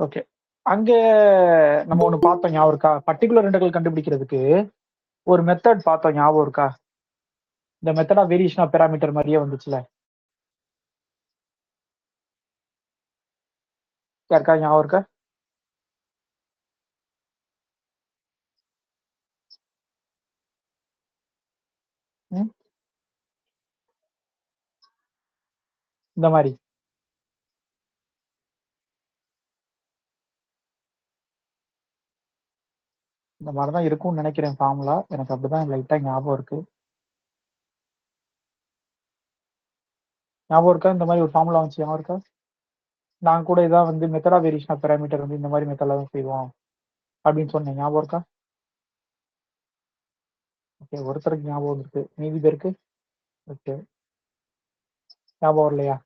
Okay. அங்க நம்ம ஒண்ணு பார்த்தோம் ஞாபகம் இருக்கா? பர்ட்டிகுலர் இன்டெக்ரல் கண்டுபிடிக்கிறதுக்கு ஒரு மெத்தட் பார்த்தோம் ஞாபகம் இருக்கா? இந்த method of variation of parameter மாதிரியே வந்துச்சுல. யாருக்கா ஞாபகம் இருக்கா? ம்? இந்த மாதிரி இந்த மாதிரி தான் இருக்கும்னு நினைக்கிறேன் ஃபார்முலா. எனக்கு அப்படிதான் லைட்டா ஞாபகம் இருக்கு. ஞாபகம் இருக்கா? இந்த மாதிரி ஒரு ஃபார்முலா வந்துச்சு ஞாபகம் இருக்கா? நான் கூட இதான் வந்து method of variation of parameter வந்து இந்த மாதிரி மெத்தட்ல தான் செய்வோம் அப்படின்னு சொன்னேன். ஞாபகம் இருக்கா? ஓகே, ஒருத்தருக்கு ஞாபகம் இருக்கு, மீதி பேருக்கு ஓகே ஞாபகம் இல்லையா?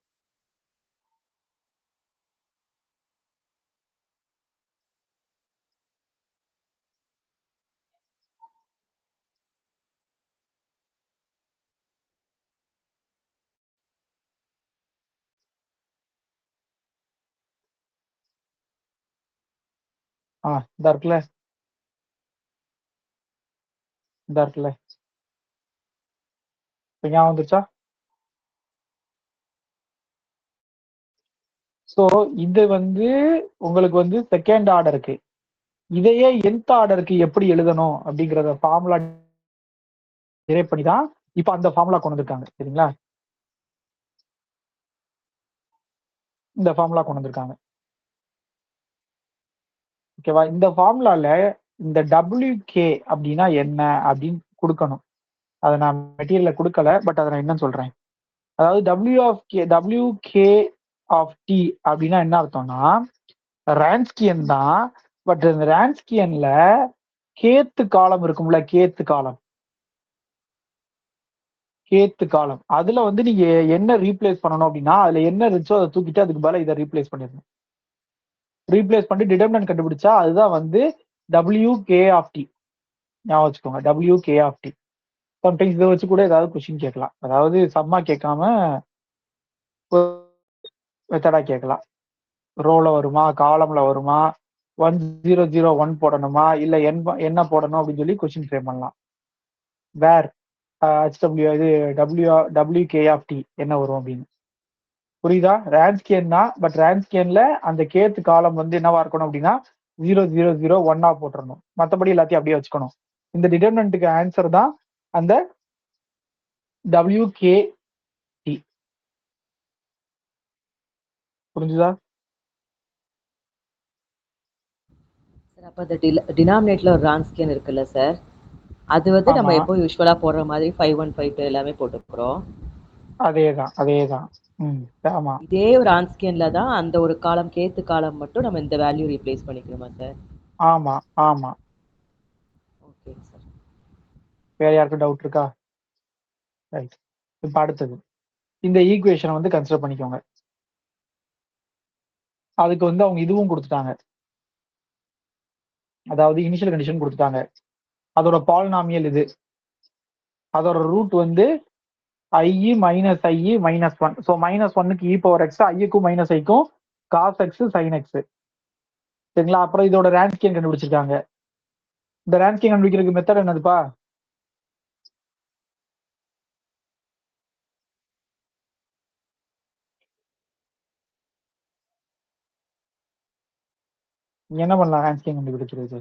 இதா இருக்குல்ல, இதா இருக்குல்ல. இப்ப ஞாபகம் வந்துச்சா? ஸோ இது வந்து உங்களுக்கு வந்து செகண்ட் ஆர்டருக்கு, இதையே nth ஆர்டருக்கு எப்படி எழுதணும் அப்படிங்கிறத ஃபார்முலா டிரைவ் பண்ணி தான் இப்ப அந்த ஃபார்முலா கொண்டு வந்திருக்காங்க. சரிங்களா? இந்த ஃபார்முலா கொண்டு வந்திருக்காங்க. ஓகேவா? இந்த ஃபார்முலால இந்த WK அப்படின்னா என்ன அப்படின்னு கொடுக்கணும். அதை நான் மெட்டீரியல்ல கொடுக்கல, பட் அதை நான் என்னன்னு சொல்றேன். அதாவது WK ஆஃப் T அப்படின்னா என்ன அர்த்தம்னா ரான்ஸ்கியன் தான். பட் இந்த ரான்ஸ்கியன்ல கேத்து காலம் இருக்கும்ல, கேத்து காலம் அதுல வந்து நீங்க என்ன ரீப்ளேஸ் பண்ணணும் அப்படின்னா, அதுல என்ன இருந்துச்சோ அதை தூக்கிட்டு அதுக்கு பதிலா இதை ரீப்ளேஸ் பண்ணிடணும். ரீப்ளேஸ் பண்ணி டிடர்மினன்ட் கண்டுபிடிச்சா அதுதான் வந்து WK ஆஃப் T. ஞாபகம் வச்சுக்கோங்க, WK ஆஃப் T. சம்டைம்ஸ் இதை வச்சு கூட ஏதாவது கொஸ்டின் கேட்கலாம். அதாவது சம்மா கேட்காம மெத்தடா கேட்கலாம். ரோல வருமா, காலம்ல வருமா, 1001 போடணுமா, இல்ல என்ன போடணும் அப்படின்னு சொல்லி கொஸ்டின் ஃப்ரேம் பண்ணலாம். வேர் HW இது WK ஆஃப் T என்ன வரும் அப்படின்னு. புரியுதா? ரான்ஸ்கியன் தான், பட் ரான்ஸ்கியன்ல அந்த கேத்து காலம் வந்து என்னவா இருக்கணும் அப்படின்னா 0001 போட்டுறணும். மற்றபடி எல்லாத்தையும் அப்படியே வச்சுக்கணும். இந்த டிடர்மினன்ட்டுக்கு ஆன்சர் தான் அந்த WKT. புரிஞ்சுதா? சார் அப்போ அந்த டினாமினேட்ல ஒரு ரான்ஸ்கியன் இருக்குல்ல சார், அது வந்து ஆமா, நம்ம எப்போ யூஸ்வலா போடுற மாதிரி 5152 எல்லாமே போட்டுக்கிறோம். அதேதான். ஆமா, இதே ஒரு ரான்ஸ்கியன்ல தான் அந்த ஒரு காலம் கேத்து காலம் மட்டும் நம்ம இந்த வேல்யூ ரீப்ளேஸ் பண்ணிக்கணுமா சார்? ஆமா, ஆமா. Okay sir. வேற யாருக்கும் டவுட் இருக்கா? ரைட். இப்ப அடுத்தது இந்த ஈக்குவேஷனை வந்து கன்சிடர் பண்ணிக்கோங்க. அதுக்கு வந்து அவங்க இதுவும் கொடுத்துட்டாங்க, அதாவது இனிஷியல் கண்டிஷன் கொடுத்துட்டாங்க. அதோட பாலினாமியல் இது, அதோட ரூட் வந்து I minus I minus 1. So -1க்கு e பவர் x, ஐக்கும் மைனஸ் ஐக்கும் காஸ் எக்ஸ் சைன் எக்ஸ். சரிங்களா? அப்புறம் இதோட ரான்ஸ்கியன் கண்டுபிடிச்சிருக்காங்க. இந்த ரான்ஸ்கியன் கண்டுபிடிக்கிறதுக்கு மெத்தட் என்னதுப்பா? என்ன பண்ணலாம் ரான்ஸ்கியன் கண்டுபிடிக்கிறது?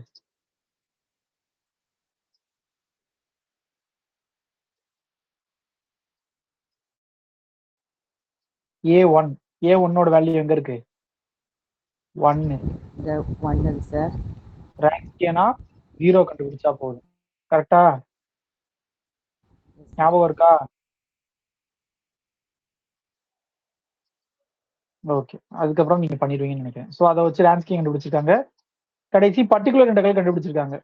A1 வேல்யூ எங்க இருக்கு? 1. இந்த 1 சார். ரான்ஸ்கியனா 0 கண்டுபிடிச்சா போதும். கரெக்டா? ஞாபகம் இருக்கா? ஓகே, அதுக்கப்புறம் நீங்க பண்ணிடுவீங்கன்னு நினைக்கிறேன். ஸோ அதை வச்சு ரான்ஸ்கியன் கண்டுபிடிச்சிருக்காங்க. கடைசி பர்டிகுலர் இன்டெக்ரல் கண்டுபிடிச்சிருக்காங்க.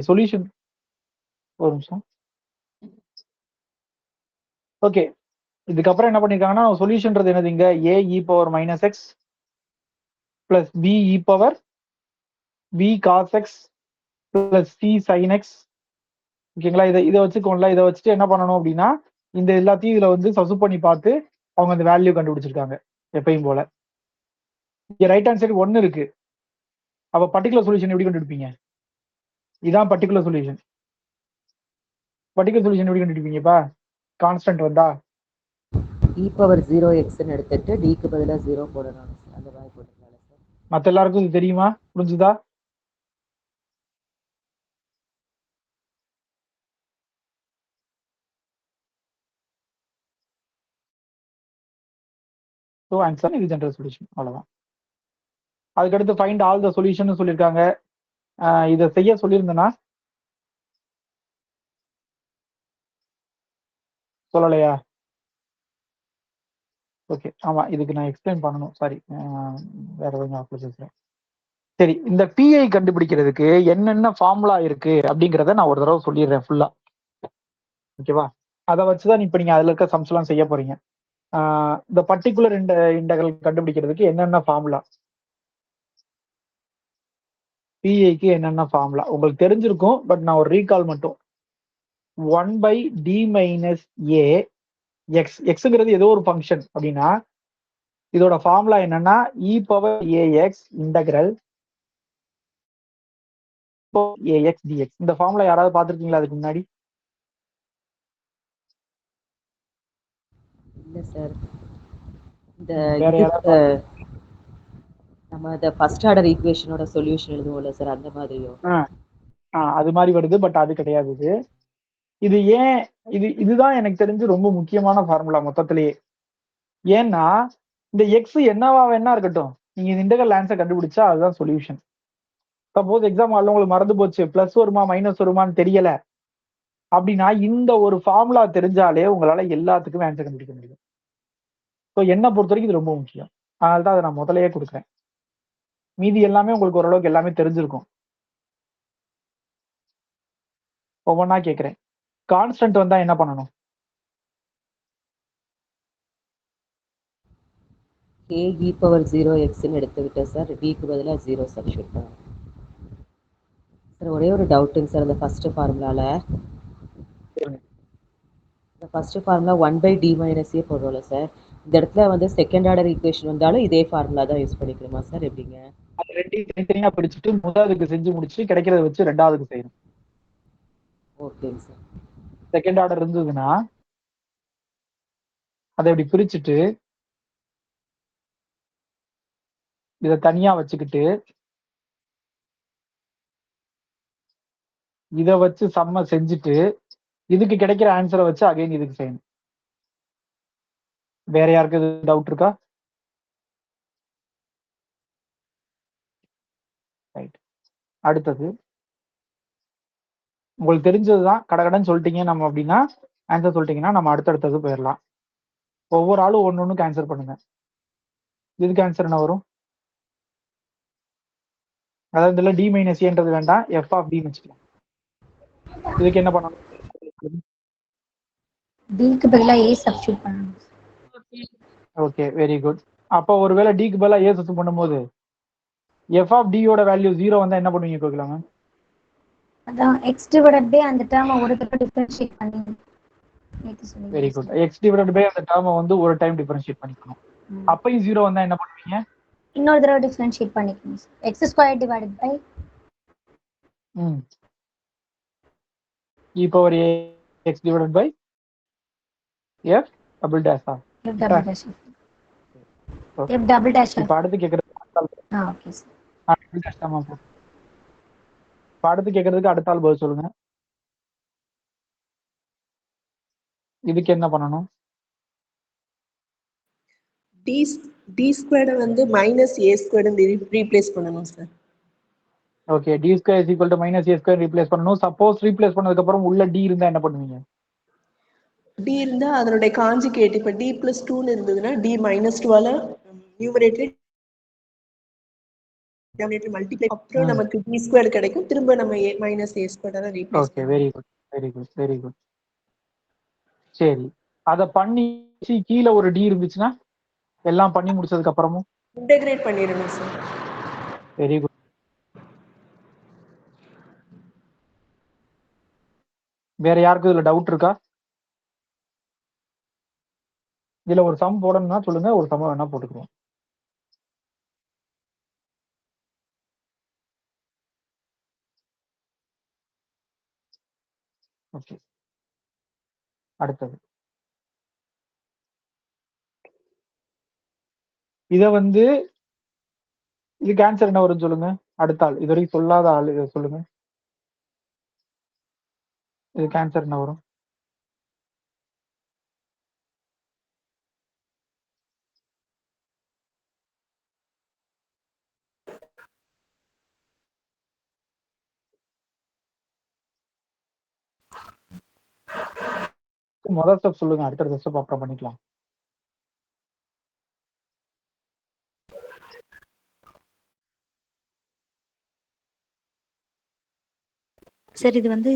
சொல்யூஷன் ஒரு நிமிஷம். ஓகே, இதுக்கப்புறம் என்ன பண்ணிருக்காங்கன்னா சொல்யூஷன்றது என்னது? இங்க a e power minus x plus b e power b cos x plus c sine x. ஓகேங்களா? இதை வச்சுக்கோங்களா. இதை வச்சுட்டு என்ன பண்ணணும் அப்படின்னா இந்த எல்லாத்தையும் இதுல வந்து சசு பண்ணி பார்த்து அவங்க அந்த வேல்யூ கண்டுபிடிச்சிருக்காங்க எப்பயும் போல. இங்க ரைட் ஹேண்ட் சைடு 1 இருக்கு. அப்ப பர்டிகுலர் சொல்யூஷன் எப்படி கண்டுபிடிப்பீங்க? இதான் பர்டிகுலர் சொல்யூஷன். பர்டிகுலர் சொல்யூஷன் எப்படி கண்டுபிடிப்பீங்கப்பா? கான்ஸ்டன்ட் வந்தா இ பவர் 0xன்னு எடுத்துட்டு டிக்கு பதிலா 0 போடணும். அந்த மாதிரி போட்டுக்கலாம் சார். மத்த எல்லாருக்கும் இது தெரியுமா? புரிஞ்சுதா? ஸோ ஆன்சர் இது ஜெனரல் சொல்யூஷன். அவ்வளவுதான். அதுக்கடுத்து ஃபைண்ட் ஆல் த சொல்யூஷன் சொல்லியிருக்காங்க. இதை செய்ய சொல்லியிருந்தேன்னா சொல்லலையா? ஓகே, ஆமா, இதுக்கு நான் எக்ஸ்பிளைன் பண்ணணும். சாரி, வேற கொஞ்சம் பேசுறேன். சரி, இந்த பிஐ கண்டுபிடிக்கிறதுக்கு என்னென்ன ஃபார்முலா இருக்கு அப்படிங்கிறத நான் ஒரு தடவை சொல்லிடுறேன் ஃபுல்லா. ஓகேவா? அதை வச்சுதான் இப்ப நீங்க அதுல இருக்க சம்ஸ் எல்லாம் செய்ய போறீங்க. இந்த பர்டிகுலர் இன்டகரல் கண்டுபிடிக்கிறதுக்கு என்னென்ன ஃபார்முலா, பிஐக்கு என்னென்ன ஃபார்முலா உங்களுக்கு தெரிஞ்சிருக்கும். பட் நான் ஒரு ரீகால் மட்டும். 1/d மைனஸ் ஏ எக்ஸ், எக்ஸுங்கிறது ஏதோ ஒரு ஃபங்க்ஷன் அப்படின்னா இதோட ஃபார்முலா என்னன்னா e power ax integral ax dx. இந்த ஃபார்முலா யாராவது பார்த்துருக்கீங்களா அதுக்கு முன்னாடி? இல்லை சார். இந்த வேற இது யாராவது நம்ம இந்த ஃபர்ஸ்ட் ஆர்டர் ஈக்குவேஷனோட சொல்யூஷன் எழுதுவோம்ல சார், அந்த மாதிரியோ? அது மாதிரி வருது. பட் அது கிடையாது. இது ஏன் இதுதான் எனக்கு தெரிஞ்சு ரொம்ப முக்கியமான ஃபார்முலா மொத்தத்திலேயே. ஏன்னா இந்த எக்ஸ் என்னவா வேணா இருக்கட்டும், நீங்க இந்த இன்டகரல் ஆன்சர் கண்டுபிடிச்சா அதுதான் சொல்யூஷன். சப்போஸ் எக்ஸாம் ஹால்ல உங்களுக்கு மறந்து போச்சு, பிளஸ் வருமா மைனஸ் வருமான்னு தெரியல அப்படின்னா இந்த ஒரு ஃபார்முலா தெரிஞ்சாலே உங்களால எல்லாத்துக்குமே ஆன்சர் கண்டுபிடிக்க முடியும். ஸோ என்னை பொறுத்த வரைக்கும் இது ரொம்ப முக்கியம். அதனால தான் அதை நான் முதலையே கொடுக்குறேன். மீதி எல்லாமே உங்களுக்கு ஓரளவுக்கு எல்லாமே தெரிஞ்சிருக்கும். ஒவ்வொன்றா கேட்குறேன். கான்ஸ்டன்ட் வந்தா என்ன பண்ணணும்? கே இ பவர் 0xன்னு எடுத்துக்கிட்டேன் சார். டிக்கு பதிலாக 0 சப்ஸ்டியூட் பண்ணணும் சார். ஒரே ஒரு டவுட்டுங்க சார். அந்த ஃபர்ஸ்ட் ஃபார்முலால இந்த ஃபர்ஸ்ட் ஃபார்முலா 1/d மைனஸ் ஏ போடுறோம்ல சார், இந்த இடத்துல வந்து செகண்ட் ஆர்டர் ஈக்குவேஷன் வந்தாலும் இதே ஃபார்முலா தான் யூஸ் பண்ணிக்கணுமா சார், எப்படிங்க? அது ரெண்டையும் தனித்தனியா பிரிச்சுட்டு முதலாவதுக்கு செஞ்சு முடிச்சு கிடைக்கிறத வச்சு ரெண்டாவதுக்கு செய்யணும். ஓகேங்க சார். செகண்ட் ஆர்டர் இருந்ததுன்னா அதை இப்படி பிரிச்சுட்டு இதை தனியா வச்சுக்கிட்டு இதை வச்சு சம்ம செஞ்சுட்டு இதுக்கு கிடைக்கிற ஆன்சரை வச்சு அகைன் இதுக்கு செய்யணும். வேற யாருக்கு இது டவுட் இருக்கா? ரைட். அடுத்தது உங்களுக்கு தெரிஞ்சதுதான், கடகடன்னு சொல்லிட்டீங்க நம்ம அப்படின்னா, ஆன்சர் சொல்லிட்டீங்கன்னா நம்ம அடுத்தடுத்தது போயிடலாம். ஒவ்வொரு ஆளும் ஒன்னொன்னுக்கு ஆன்சர் பண்ணுங்க. இதுக்கு ஆன்சர் என்ன வரும்? அதாவது இதுல டி மைனஸ் ஏன்றது வேண்டாம், எஃப் ஆஃப் டி வச்சுக்கலாம். இதுக்கு என்ன பண்ணணும்? டிக்கு பதிலா ஏ சப்ஸ்டியூட் பண்ணணும். Okay, very good. அப்போ ஒருவேளை டிக்கு பதிலாக ஏ சப்ஸ்டியூட் பண்ணும்போது எஃப் ஆஃப் டியோட வேல்யூ 0 வந்தா என்ன பண்ணுவீங்க கோகிலாங்க? அதான் எக்ஸ் டிவைடட் பை அந்த டேர்மை ஒரு தடவை டிஃபரன்ஷியேட் பண்ணி very good. X divided by அந்த டேர்மை வந்து ஒரு டைம் டிஃபரன்ஷியேட் பண்ணிக்கணும். அப்பயும் 0 வந்தா என்ன பண்ணுவீங்க? இன்னொரு தடவை டிஃபரன்ஷியேட் பண்ணிக்கணும். X square divided by e power a x divided by f double dash ஆ? f double dash. f double dash. இப்ப அடுத்து கேக்குறது ஓகே சார். double dash தான் போ. இப்ப அடுத்து கேக்குறதுக்கு அடுத்த ஆள் பதில் சொல்லுங்க. இதுக்கு என்ன பண்ணணும்? டி ஸ்கொயர்டை வந்து மைனஸ் ஏ ஸ்கொயர்டு ரீப்ளேஸ் பண்ணணும் sir. Okay, t square is equal to minus a square replace பண்ணணும். சப்போஸ் ரீப்ளேஸ் பண்ணதுக்கு அப்புறம் உள்ள டி இருந்தா என்ன பண்ணுவீங்க? டி இருந்தா அதனுடைய காஞ்சுகேட், இப்ப டி பிளஸ் 2ன்னு இருந்ததுன்னா டி மைனஸ் 2ஆல நியூமரேட்டர் டினாமினேட்டர் மல்டிப்ளை, அப்புறம் நமக்கு டி ஸ்கொயர் கிடைக்கும். திரும்ப நம்ம மைனஸ் ஏ ஸ்கொயர்டால replace okay, very good, very good, very good. சரி, அத பண்ணி கீழே ஒரு டி இருந்துச்சுன்னா எல்லாம் பண்ணி முடிச்சதுக்கு அப்புறமும் இன்டகிரேட் பண்ணிடணும் சார். Very good. வேற யாருக்கும் இதுல டவுட் இருக்கா? இதுல ஒரு சம் போடணும்னா சொல்லுங்க, ஒரு சம் வேணா போட்டுக்குவோம். ஓகே, அடுத்தது இத வந்து இதுக்கு ஆன்சர் என்ன வரும்னு சொல்லுங்க. அடுத்த ஆள், இது வரைக்கும் சொல்லாத ஆள் இதை சொல்லுங்க. இதுக்கு ஆன்சர் என்ன வரும்? முதல் ஸ்டெப் சொல்லுங்க, அடுத்த ஸ்டெப் அப்புறம் பண்ணிக்கலாம். சார் இது வந்து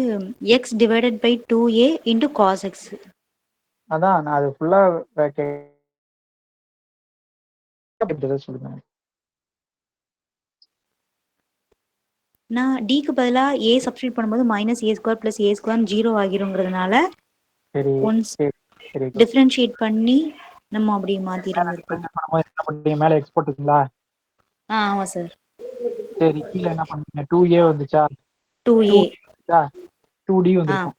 x divided by 2a into cos x. அதான் நான் அது ஃபுல்லா சொல்லுங்க. நான் டிக்கு பதிலா a சப்ஸ்டியூட் பண்ணும்போது minus a square plus a square 0 ஆகிருங்கிறதுனால சரி ஒன்ஸ் சரி சரி டிஃபரன்ஷியேட் பண்ணி நம்ம அப்படி மாத்தி இருந்திருக்கோம். என்ன பண்ணீங்க, மேல எக்ஸ் போட்டுங்களா? ஆமா சார். சரி, கீழே என்ன பண்ணீங்க? 2a வந்துச்சா? 2a 2d வந்திருக்கும்.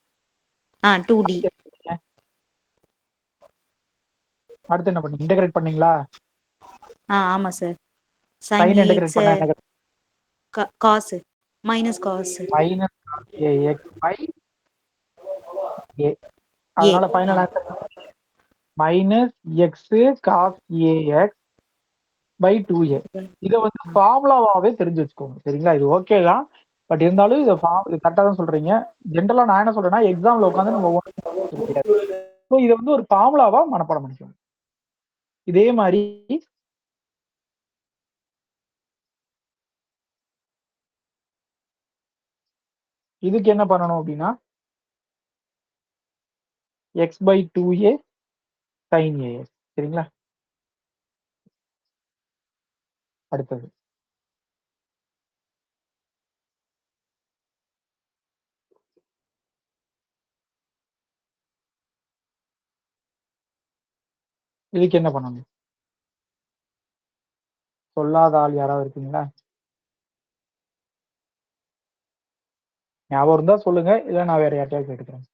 2d. அடுத்து என்ன பண்ணீங்க? இன்டகிரேட் பண்ணீங்களா? ஆமா sir. sin sin integrate ax பண்ணா என்ன? cos minus cos minus ax by a. அதனால a. Final answer minus x cos a x by 2a. இதை வந்து ஃபார்முலாவாவே தெரிஞ்சு வச்சுக்கோங்க, சரிங்களா? இது ஓகே தான், பட் இருந்தாலும் இதை இது கரெக்டாக தான் சொல்றீங்க. ஜென்ரலா நான் என்ன சொல்றேன்னா, எக்ஸாம்ல உட்காந்து நம்ம ஒவ்வொன்றும் முடியாது. ஸோ இதை வந்து ஒரு ஃபார்முலாவா மனப்பாடம் பண்ணிக்கோங்க. இதே மாதிரி இதுக்கு என்ன பண்ணணும் அப்படின்னா, X by 2a sin ax, சரிங்களா? அடுத்தது இதுக்கு என்ன பண்ணணும்? சொல்லாத ஆள் யாராவது இருக்கீங்களா? ஞாபகம் இருந்தா சொல்லுங்க, இல்லை நான் வேற யார்ட்டையாவது கேட்டுக்கிறேன்.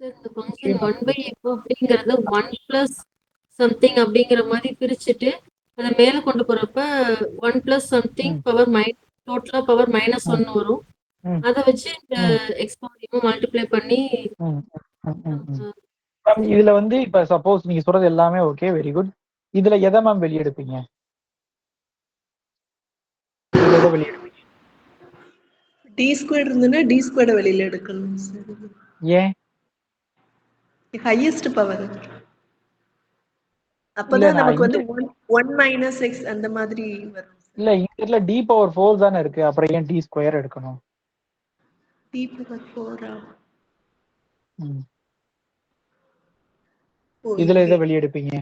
சார் இந்த ஃபங்க்ஷன் 1/f அப்படிங்கிறத 1 பிளஸ் சம்திங் அப்படிங்கிற மாதிரி பிரிச்சுட்டு அதை மேல கொண்டு போறப்ப 1 பிளஸ் சம்திங் பவர் டோட்டலா பவர் -1 வரும். அதை வச்சு இந்த எக்ஸ்பான்ஷன் மல்டிப்ளை பண்ணி இதுல வந்து இப்ப சப்போஸ் நீங்க சொல்றது எல்லாமே ஓகே, வெரி குட். இதுல எதை மேம் வெளியெடுப்பீங்க? இதுல எதை வெளியெடுப்பீங்க? டி ஸ்கொயர் இருந்ததுன்னா டி ஸ்கொயர்டை வெளியில எடுக்கணும் சார். ஏன்? ஹையஸ்ட் பவர் அப்பதான் நமக்கு வந்து 1 மைனஸ் எக்ஸ் அந்த மாதிரி வரும். இல்ல, இதுல டி பவர் 4 தானே இருக்கு, அப்புறம் ஏன் டி ஸ்கொயர் எடுக்கணும்? டி பவர் 4 இதுல எதை வெளியெடுப்பீங்க?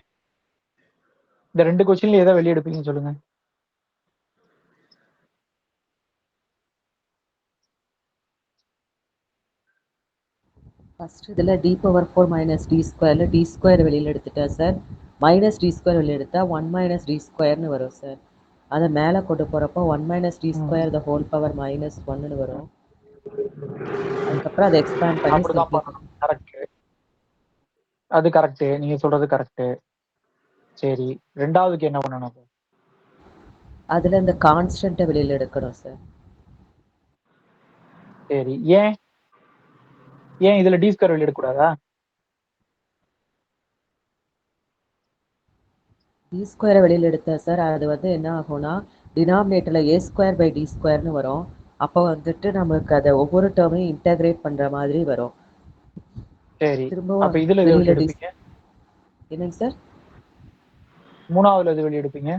இந்த ரெண்டு கொஸ்டின்ல எதை வெளியெடுப்பீங்கன்னு சொல்லுங்க. ஃபர்ஸ்ட் இதில் டி பவர் 4 மைனஸ் டி ஸ்கொயரில் டி ஸ்கொயர் வெளியில் எடுத்துட்டேன் சார். மைனஸ் டி ஸ்கொயர் வெளியில் எடுத்தால் 1 மைனஸ் டி ஸ்கொயர்னு வரும் சார். அதை மேலே கொண்டு போகிறப்போ 1 minus t square the whole power -1ன்னு வரும். அதுக்கப்புறம் அதை எக்ஸ்பேண்ட் பண்ணி அப்படிதான் பண்ணணும். கரெக்ட், அது கரெக்ட், நீங்க சொல்றது கரெக்ட். சரி, ரெண்டாவதுக்கு என்ன பண்ணணும்? அதில் இந்த கான்ஸ்டன்ட்டை வெளியில் எடுக்கணும் சார். சரி, ஏன் ஏன் இதுல டி ஸ்கொயர் வெளியிட கூடாதா? டி ஸ்கொயரை வெளியில் எடுத்தேன் சார். அது வந்து என்ன ஆகும்னா டினாமினேட்டரில் ஏ ஸ்கொயர் பை டி ஸ்கொயர்னு வரும். அப்போ வந்துட்டு நமக்கு அதை ஒவ்வொரு டேர்மையும் இன்டகிரேட் பண்ணுற மாதிரி வரும். சரி, திரும்பவும் அப்ப இதுல எது வெளியில் வெளியெடுப்பீங்க? என்னங்க சார்? மூணாவதுல எது வெளியெடுப்பீங்க?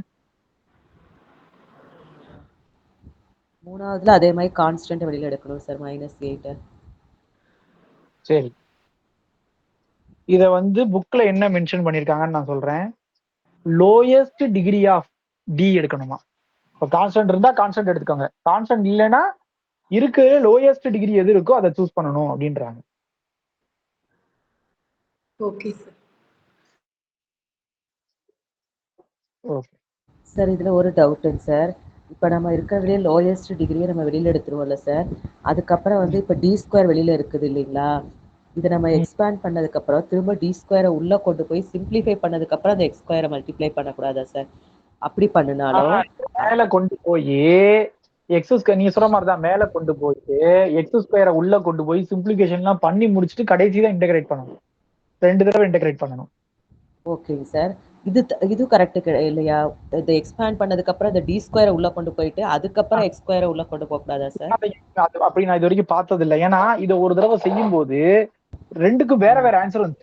மூணாவதுல அதே மாதிரி கான்ஸ்டன்ட் வெளியில் எடுக்கணும் சார், -8. சரி, இத வந்து புக்ல என்ன மென்ஷன் பண்ணிருக்காங்கன்னு நான் சொல்றேன். லோயஸ்ட் டிகிரி ஆஃப் டி எடுக்கணுமா? இப்போ கான்ஸ்டன்ட் இருந்தா கான்ஸ்டன்ட் எடுத்துக்கோங்க, கான்ஸ்டன்ட் இல்லைன்னா இருக்கு லோயஸ்ட் டிகிரி எது இருக்கோ அதை சூஸ் பண்ணணும் அப்படின்றாங்க. Okay sir. ஓகே சார் இதில் ஒரு டவுட்டுங்க சார். இப்போ நம்ம இருக்கிறதுலே லோயஸ்ட் டிகிரியை நம்ம வெளியில் எடுத்துருவோம்ல சார். அதுக்கப்புறம் வந்து இப்போ டி ஸ்கொயர் வெளியில் இருக்குது இல்லைங்களா? இதை நம்ம எக்ஸ்பேண்ட் பண்ணதுக்கப்புறம் திரும்ப டி ஸ்கொயரை உள்ளே கொண்டு போய் சிம்பிளிஃபை பண்ணதுக்கப்புறம் அந்த எக்ஸ் ஸ்கொயரை மல்டிப்ளை பண்ணக்கூடாதா சார்? அப்படி பண்ணினாலும் மேல கொண்டு போய் எக்ஸ் ஸ்கொயர் நீங்க சொல்ற மாதிரி தான் மேல கொண்டு போயிட்டு எக்ஸ் ஸ்கொயரை உள்ள கொண்டு போய் சிம்பிளிஃபிகேஷன்லாம் பண்ணி முடிச்சுட்டு கடைசி தான் இன்டெகிரேட் பண்ணணும். 2 தடவை இன்டெகிரேட் பண்ணணும். ஓகேங்க சார். இது கரெக்ட் இல்லையா? இதை எக்ஸ்பேண்ட் பண்ணதுக்கப்புறம் இந்த டி ஸ்கொயரை உள்ள கொண்டு போயிட்டு அதுக்கப்புறம் எக்ஸ் ஸ்கொயரை உள்ள கொண்டு போகக்கூடாதா சார்? அப்படி நான் இது வரைக்கும் பார்த்தது இல்லை. ஏன்னா இதை ஒரு தடவை செய்யும் போது 2க்கும் வேற வேற ஆன்சர் வந்து.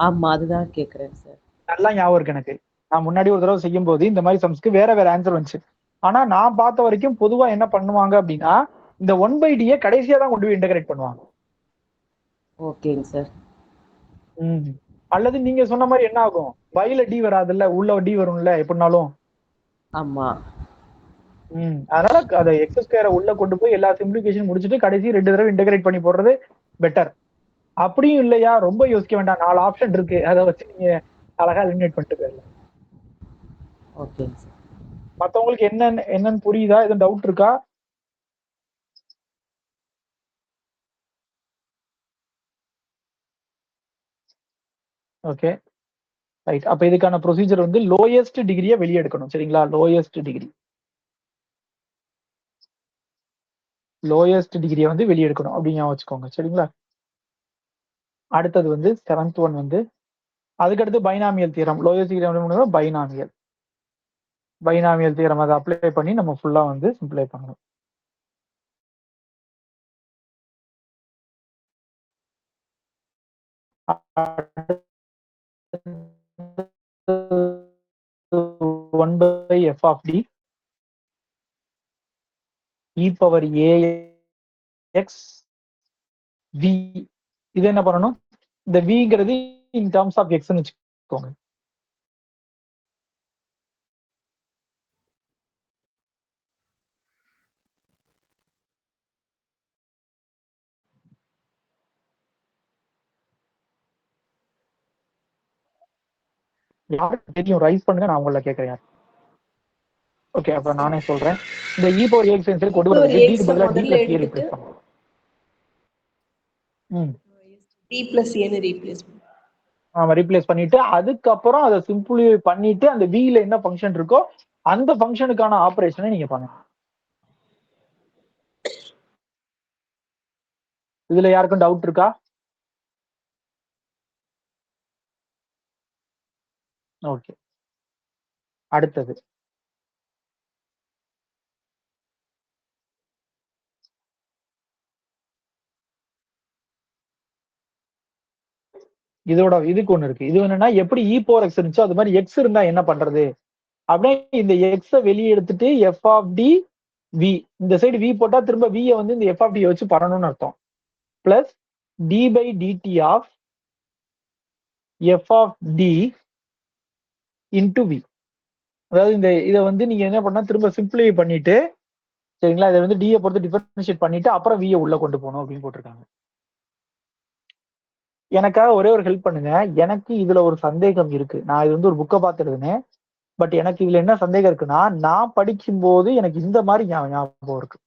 ஆமா, அதுதான் கேட்குறேன் சார். நல்லா ஞாபகம் இருக்கு எனக்கு. நான் முன்னாடி ஒரு தடவை செய்யும் போது இந்த மாதிரி சம்ஸ்க்கு வேற வேற ஆன்சர் வந்துச்சு. ஆனா நான் பார்த்த வரைக்கும் பொதுவா என்ன பண்ணுவாங்க அப்படின்னா இந்த 1/d கடைசியா தான் கொண்டு போய் இன்டெகிரேட் பண்ணுவாங்க. ஓகேங்க சார். அல்லது நீங்க சொன்ன மாதிரி என்ன ஆகும், பைல டி வராதுல்ல, உள்ள டி வரும்ல எப்படினாலும். ஆமா. அதனால அதை எக்ஸ் ஸ்கொயரை உள்ள கொண்டு போய் எல்லா சிம்பிளிஃபிகேஷன் முடிச்சுட்டு கடைசி 2 தடவை இன்டெகிரேட் பண்ணி போடுறது பெட்டர். அப்படியும் இல்லையா, ரொம்ப யோசிக்க வேண்டாம், 4 ஆப்ஷன் இருக்கு, அதை வச்சு நீங்க அழகா எலிமினேட் பண்ணிட்டு போயிடலாம். ஓகேங்க சார். மத்தவங்களுக்கு என்னன்னு புரியுதா? எதுவும் டவுட் இருக்கா? Okay right. அப்ப இதுக்கான ப்ரொசீஜர் வந்து லோயஸ்ட் டிகிரியை வெளியே எடுக்கணும். சரிங்களா? லோயஸ்ட் டிகிரியை வந்து வெளியே எடுக்கணும் அப்படின்னு வச்சுக்கோங்க. சரிங்களா? அடுத்தது வந்து 7th ஒன் வந்து அதுக்கடுத்து binomial theorem. Lowest degree binomial theorem அதை அப்ளை பண்ணி நம்ம ஃபுல்லா வந்து சிம்பிளை பண்ணணும். One by f of t e power a x v. இது என்ன பண்ணணும், இந்த விங்கிறது இன் டர்ம்ஸ் ஆஃப் எக்ஸ்ன்னு வச்சுக்கோங்க. யாருக்கு தெரியும் ரைஸ் பண்ணுங்க, நான் உங்களை கேட்கிறேன். ஓகே, அப்ப நானே சொல்றேன். இந்த இ பவர் ஏஎக்ஸ் கொண்டு வரதுக்கு டி க்கு பதிலா டி பிளஸ் ஏ ரீப்ளேஸ் பண்ணலாம். டி பிளஸ் ஏன்னு ரீப்ளேஸ் ரீப்ளேஸ் பண்ணிட்டு அதுக்கப்புறம் அதை சிம்பிளிஃபை பண்ணிட்டு அந்த வில என்ன ஃபங்க்ஷன் இருக்கோ அந்த ஃபங்க்ஷனுக்கான ஆபரேஷனை நீங்க பண்ணுங்க. இதுல யாருக்கும் டவுட் இருக்கா? ஓகே, அடுத்தது இதோட இதுக்கு ஒண்ணு இருக்கு. இது என்னன்னா, எப்படி இ பவர் எக்ஸ் இருந்துச்சோ அது மாதிரி எக்ஸ் இருந்தா என்ன பண்றது அப்படியே இந்த எக்ஸ வெளியே எடுத்துட்டு எஃப் ஆஃப் டி வி, இந்த சைடு வி போட்டா திரும்ப வியை வந்து இந்த எஃப் ஆஃப் டி வச்சு பண்ணணும்னு அர்த்தம். Plus t by d t of f of t into v. அதாவது இந்த இதை வந்து நீங்க என்ன பண்ணா திரும்ப சிம்பிளிஃபை பண்ணிட்டு, சரிங்களா, இதை வந்து டியை பொறுத்து டிஃபரன்ஷியேட் பண்ணிட்டு அப்புறம் வியை உள்ள கொண்டு போகணும் அப்படின்னு போட்டிருக்காங்க. எனக்காக ஒரே ஒரு ஹெல்ப் பண்ணுங்க. எனக்கு இதுல ஒரு சந்தேகம் இருக்கு. நான் இது வந்து ஒரு புக்கை பார்த்து எழுதுனேன். பட் எனக்கு இதுல என்ன சந்தேகம் இருக்குன்னா, நான் படிக்கும்போது எனக்கு இந்த மாதிரி ஞாபகம் இருக்கு.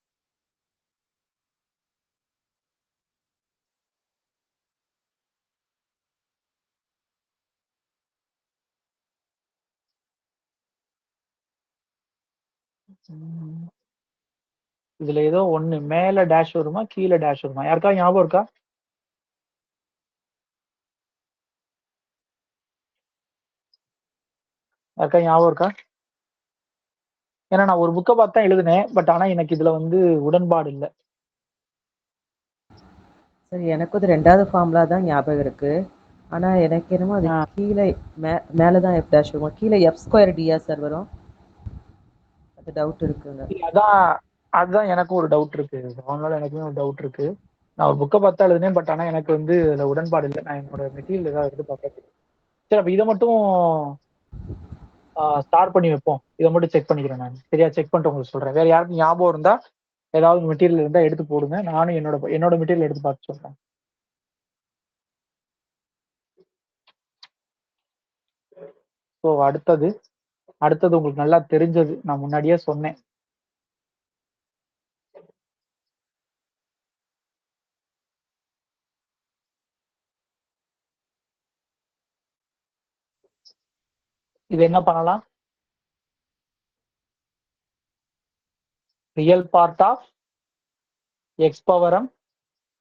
இதுல ஏதோ ஒண்ணு மேல டேஷ் வருமா கீழே டேஷ் வருமா, யாருக்கா ஞாபகம் இருக்கா? யாருக்கா ஞாபகம் இருக்கா? ஏன்னா நான் ஒரு புக்கை பார்த்து தான் எழுதினேன். பட் ஆனா எனக்கு இதுல வந்து உடன்பாடு இல்லை. சரி, எனக்கு அது 2வது ஃபார்முலா தான் ஞாபகம் இருக்கு. ஆனா எனக்கு என்னமோ அது கீழே மேலே தான் எஃப் டேஷ் வரும், கீழே எஃப் ஸ்கொயர் டியா சார் வரும். அது டவுட் இருக்குங்க. அதுதான் எனக்கும் ஒரு டவுட் இருக்கு. அதனால எனக்குமே ஒரு டவுட் இருக்கு. நான் ஒரு புக்கை பார்த்தா எழுதினேன். பட் ஆனா எனக்கு வந்து அதுல உடன்பாடு இல்லை. நான் என்னோட மெட்டீரியல் ஏதாவது எடுத்து பார்க்க. சரி, அப்ப இதை மட்டும் ஸ்டார்ட் பண்ணி வைப்போம். இதை மட்டும் செக் பண்ணிக்கிறேன் நான். சரியா, செக் பண்ணிட்டு உங்களுக்கு சொல்றேன். வேற யாருக்கும் ஞாபகம் இருந்தா ஏதாவது மெட்டீரியல் இருந்தா எடுத்து போடுங்க. நானும் என்னோட மெட்டீரியல் எடுத்து பார்த்து சொல்றேன். ஸோ அடுத்தது உங்களுக்கு நல்லா தெரிஞ்சது, நான் முன்னாடியே சொன்னேன். இது என்ன பண்ணலாம்? Real part of x power m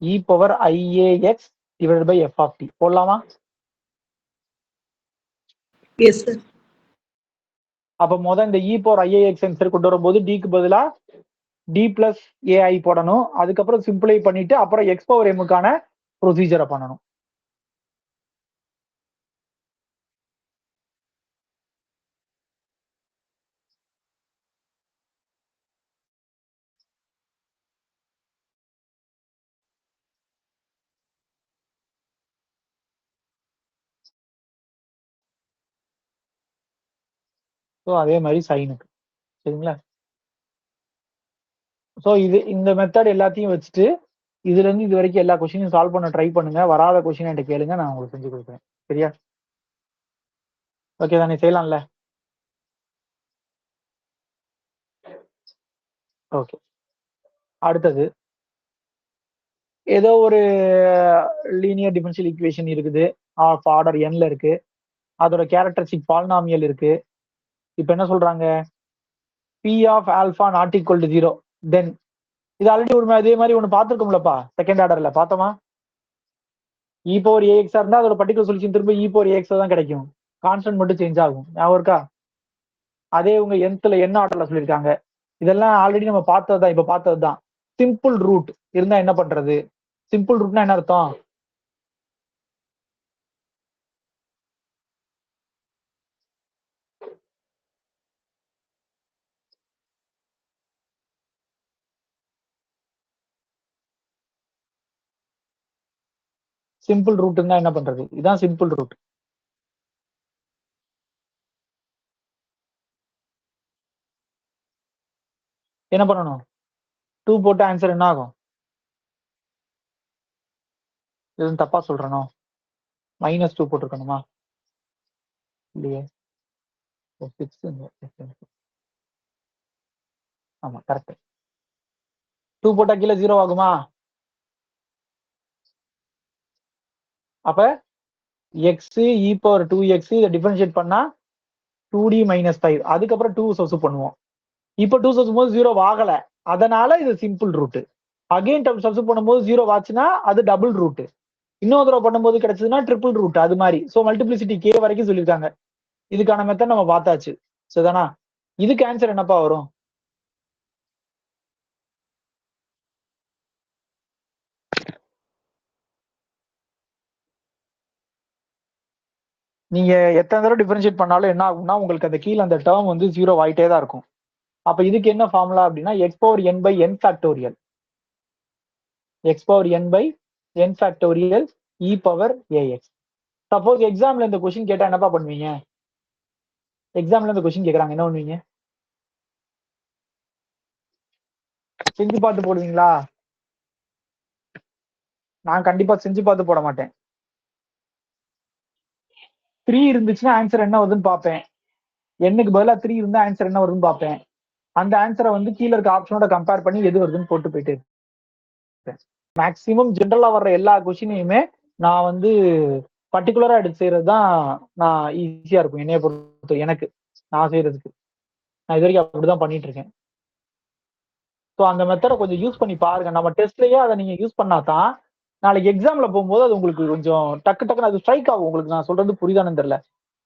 e power iax divided by f of t போடலாமா? Yes sir. அப்ப முதல் இந்த இ பவர் ஐஏஎக்ஸ் ஆன்சர் கொண்டு வரும்போது டிக்கு பதிலா டி பிளஸ் ஏஐ போடணும். அதுக்கப்புறம் சிம்பிளை பண்ணிட்டு அப்புறம் எக்ஸ் பவர் எம்முக்கான ப்ரொசீஜரை பண்ணணும். ஸோ அதே மாதிரி சைனுக்கு. சரிங்களா? ஸோ இந்த மெத்தட் எல்லாத்தையும் வச்சுட்டு இதுல இருந்து இது வரைக்கும் எல்லா கொஸ்டினும் சால்வ் பண்ண ட்ரை பண்ணுங்க. வராத கொஸ்டின் என்கிட்ட கேளுங்க, நான் உங்களுக்கு செஞ்சு கொடுக்குறேன். சரியா? ஓகே தானே? செய்யலாம்ல? ஓகே. அடுத்தது ஏதோ ஒரு லீனியர் டிஃபரன்ஷியல் ஈக்குவேஷன் இருக்குது, ஆஃப் ஆர்டர் என்ல இருக்கு, அதோட கேரக்டரிஸ்டிக் பாலினாமியல் இருக்கு. இப்போ என்ன சொல்றாங்க? P of alpha not equal to 0. Then இது ஆல்ரெடி ஒரு அதே மாதிரி ஒன்று பார்த்துருக்கோம்லப்பா, செகண்ட் ஆர்டர்ல பார்த்தோமா? இ பவர் ஏஎக்ஸா இருந்தா அதோட பர்டிகுலர் சொல்யூஷன் திரும்ப இ பவர் ஏஎக்ஸ் தான் கிடைக்கும். கான்ஸ்டன்ட் மட்டும் சேஞ்ச் ஆகும். ஞாபகம் இருக்கா? அதே உங்க என்த்ல என்ன ஆர்டர்ல சொல்லியிருக்காங்க. இதெல்லாம் ஆல்ரெடி நம்ம பார்த்தது தான், இப்போ பார்த்தது தான். சிம்பிள் ரூட் இருந்தா என்ன பண்றது? சிம்பிள் ரூட்னா என்ன அர்த்தம்? சிம்பிள் ரூட் இருந்தா என்ன பண்றது? இதுதான் சிம்பிள் ரூட். என்ன பண்ணணும்? 2 போட்டு ஆன்சர் என்ன ஆகும்? எதுவும் தப்பா சொல்றனோ? -2 போட்டிருக்கணுமா? இல்லையே. 6 ஆமா கரெக்ட். 2 போட்டா கீழே 0 ஆகுமா? அப்ப எக்ஸ் இ பவர் 2x இதை டிஃபரன்ஷியேட் பண்ணா 2d - 5. அதுக்கப்புறம் 2 சப்ஸ்டிட்யூட் பண்ணுவோம். இப்போ 2 சப்ஸ்டிட்யூட் போது 0 ஆகல, அதனால இது சிம்பிள் ரூட். அகைன் சப்ஸ்டிட்யூட் பண்ணும்போது 0 ஆச்சுன்னா அது டபுள் ரூட். இன்னொரு தடவை பண்ணும்போது கிடைச்சதுன்னா ட்ரிபிள் ரூட். அது மாதிரி. ஸோ மல்டிபிளிசிட்டி கே வரைக்கும் சொல்லியிருக்காங்க. இதுக்கான மெத்தட் நம்ம பார்த்தாச்சு. சரிதானா? இதுக்கு ஆன்சர் என்னப்பா வரும்? நீங்க எத்தனை தடவை டிஃபரன்ஷியேட் பண்ணாலும் என்ன ஆகும்னா உங்களுக்கு அந்த கீழே அந்த டேர்ம் வந்து 0 ஆயிட்டே தான் இருக்கும். அப்ப இதுக்கு என்ன ஃபார்முலா அப்படின்னா x power n by n factorial. X power n by n factorial e power a x. Suppose எக்ஸாம்ல இந்த கொஸ்டின் கேட்டா என்னப்பா பண்ணுவீங்க? எக்ஸாம்ல இந்த கொஸ்டின் கேட்கறாங்க, என்ன பண்ணுவீங்க? செஞ்சு பார்த்து போடுவீங்களா? நான் கண்டிப்பா செஞ்சு பார்த்து போட மாட்டேன். 3 இருந்துச்சுன்னா ஆன்சர் என்ன வருதுன்னு பார்ப்பேன். எண்ணுக்கு பதிலா 3 இருந்தா ஆன்சர் என்ன வருதுன்னு பார்ப்பேன். அந்த ஆன்சரை வந்து கீழே இருக்க ஆப்ஷனோட கம்பேர் பண்ணி எது வருதுன்னு போட்டு போயிட்டு மேக்சிமம் ஜென்ரலா வர்ற எல்லா கொஸ்டினையுமே நான் வந்து பர்டிகுலரா எடுத்து செய்யறது தான் நான் ஈஸியா இருக்கும் என்னைய பொறுத்த. எனக்கு நான் செய்யறதுக்கு நான் இது வரைக்கும் அப்படிதான் பண்ணிட்டு இருக்கேன். ஸோ அந்த மெத்தடை கொஞ்சம் யூஸ் பண்ணி பாருங்க. நம்ம டெஸ்ட்லயே அதை நீங்க யூஸ் பண்ணாதான் நாளைக்கு எக்ஸாம்ல போகும்போது அது உங்களுக்கு கொஞ்சம் டக்குன்னு அது ஸ்ட்ரைக் ஆகும். உங்களுக்கு நான் சொல்றது புரியுதானு தெரியல.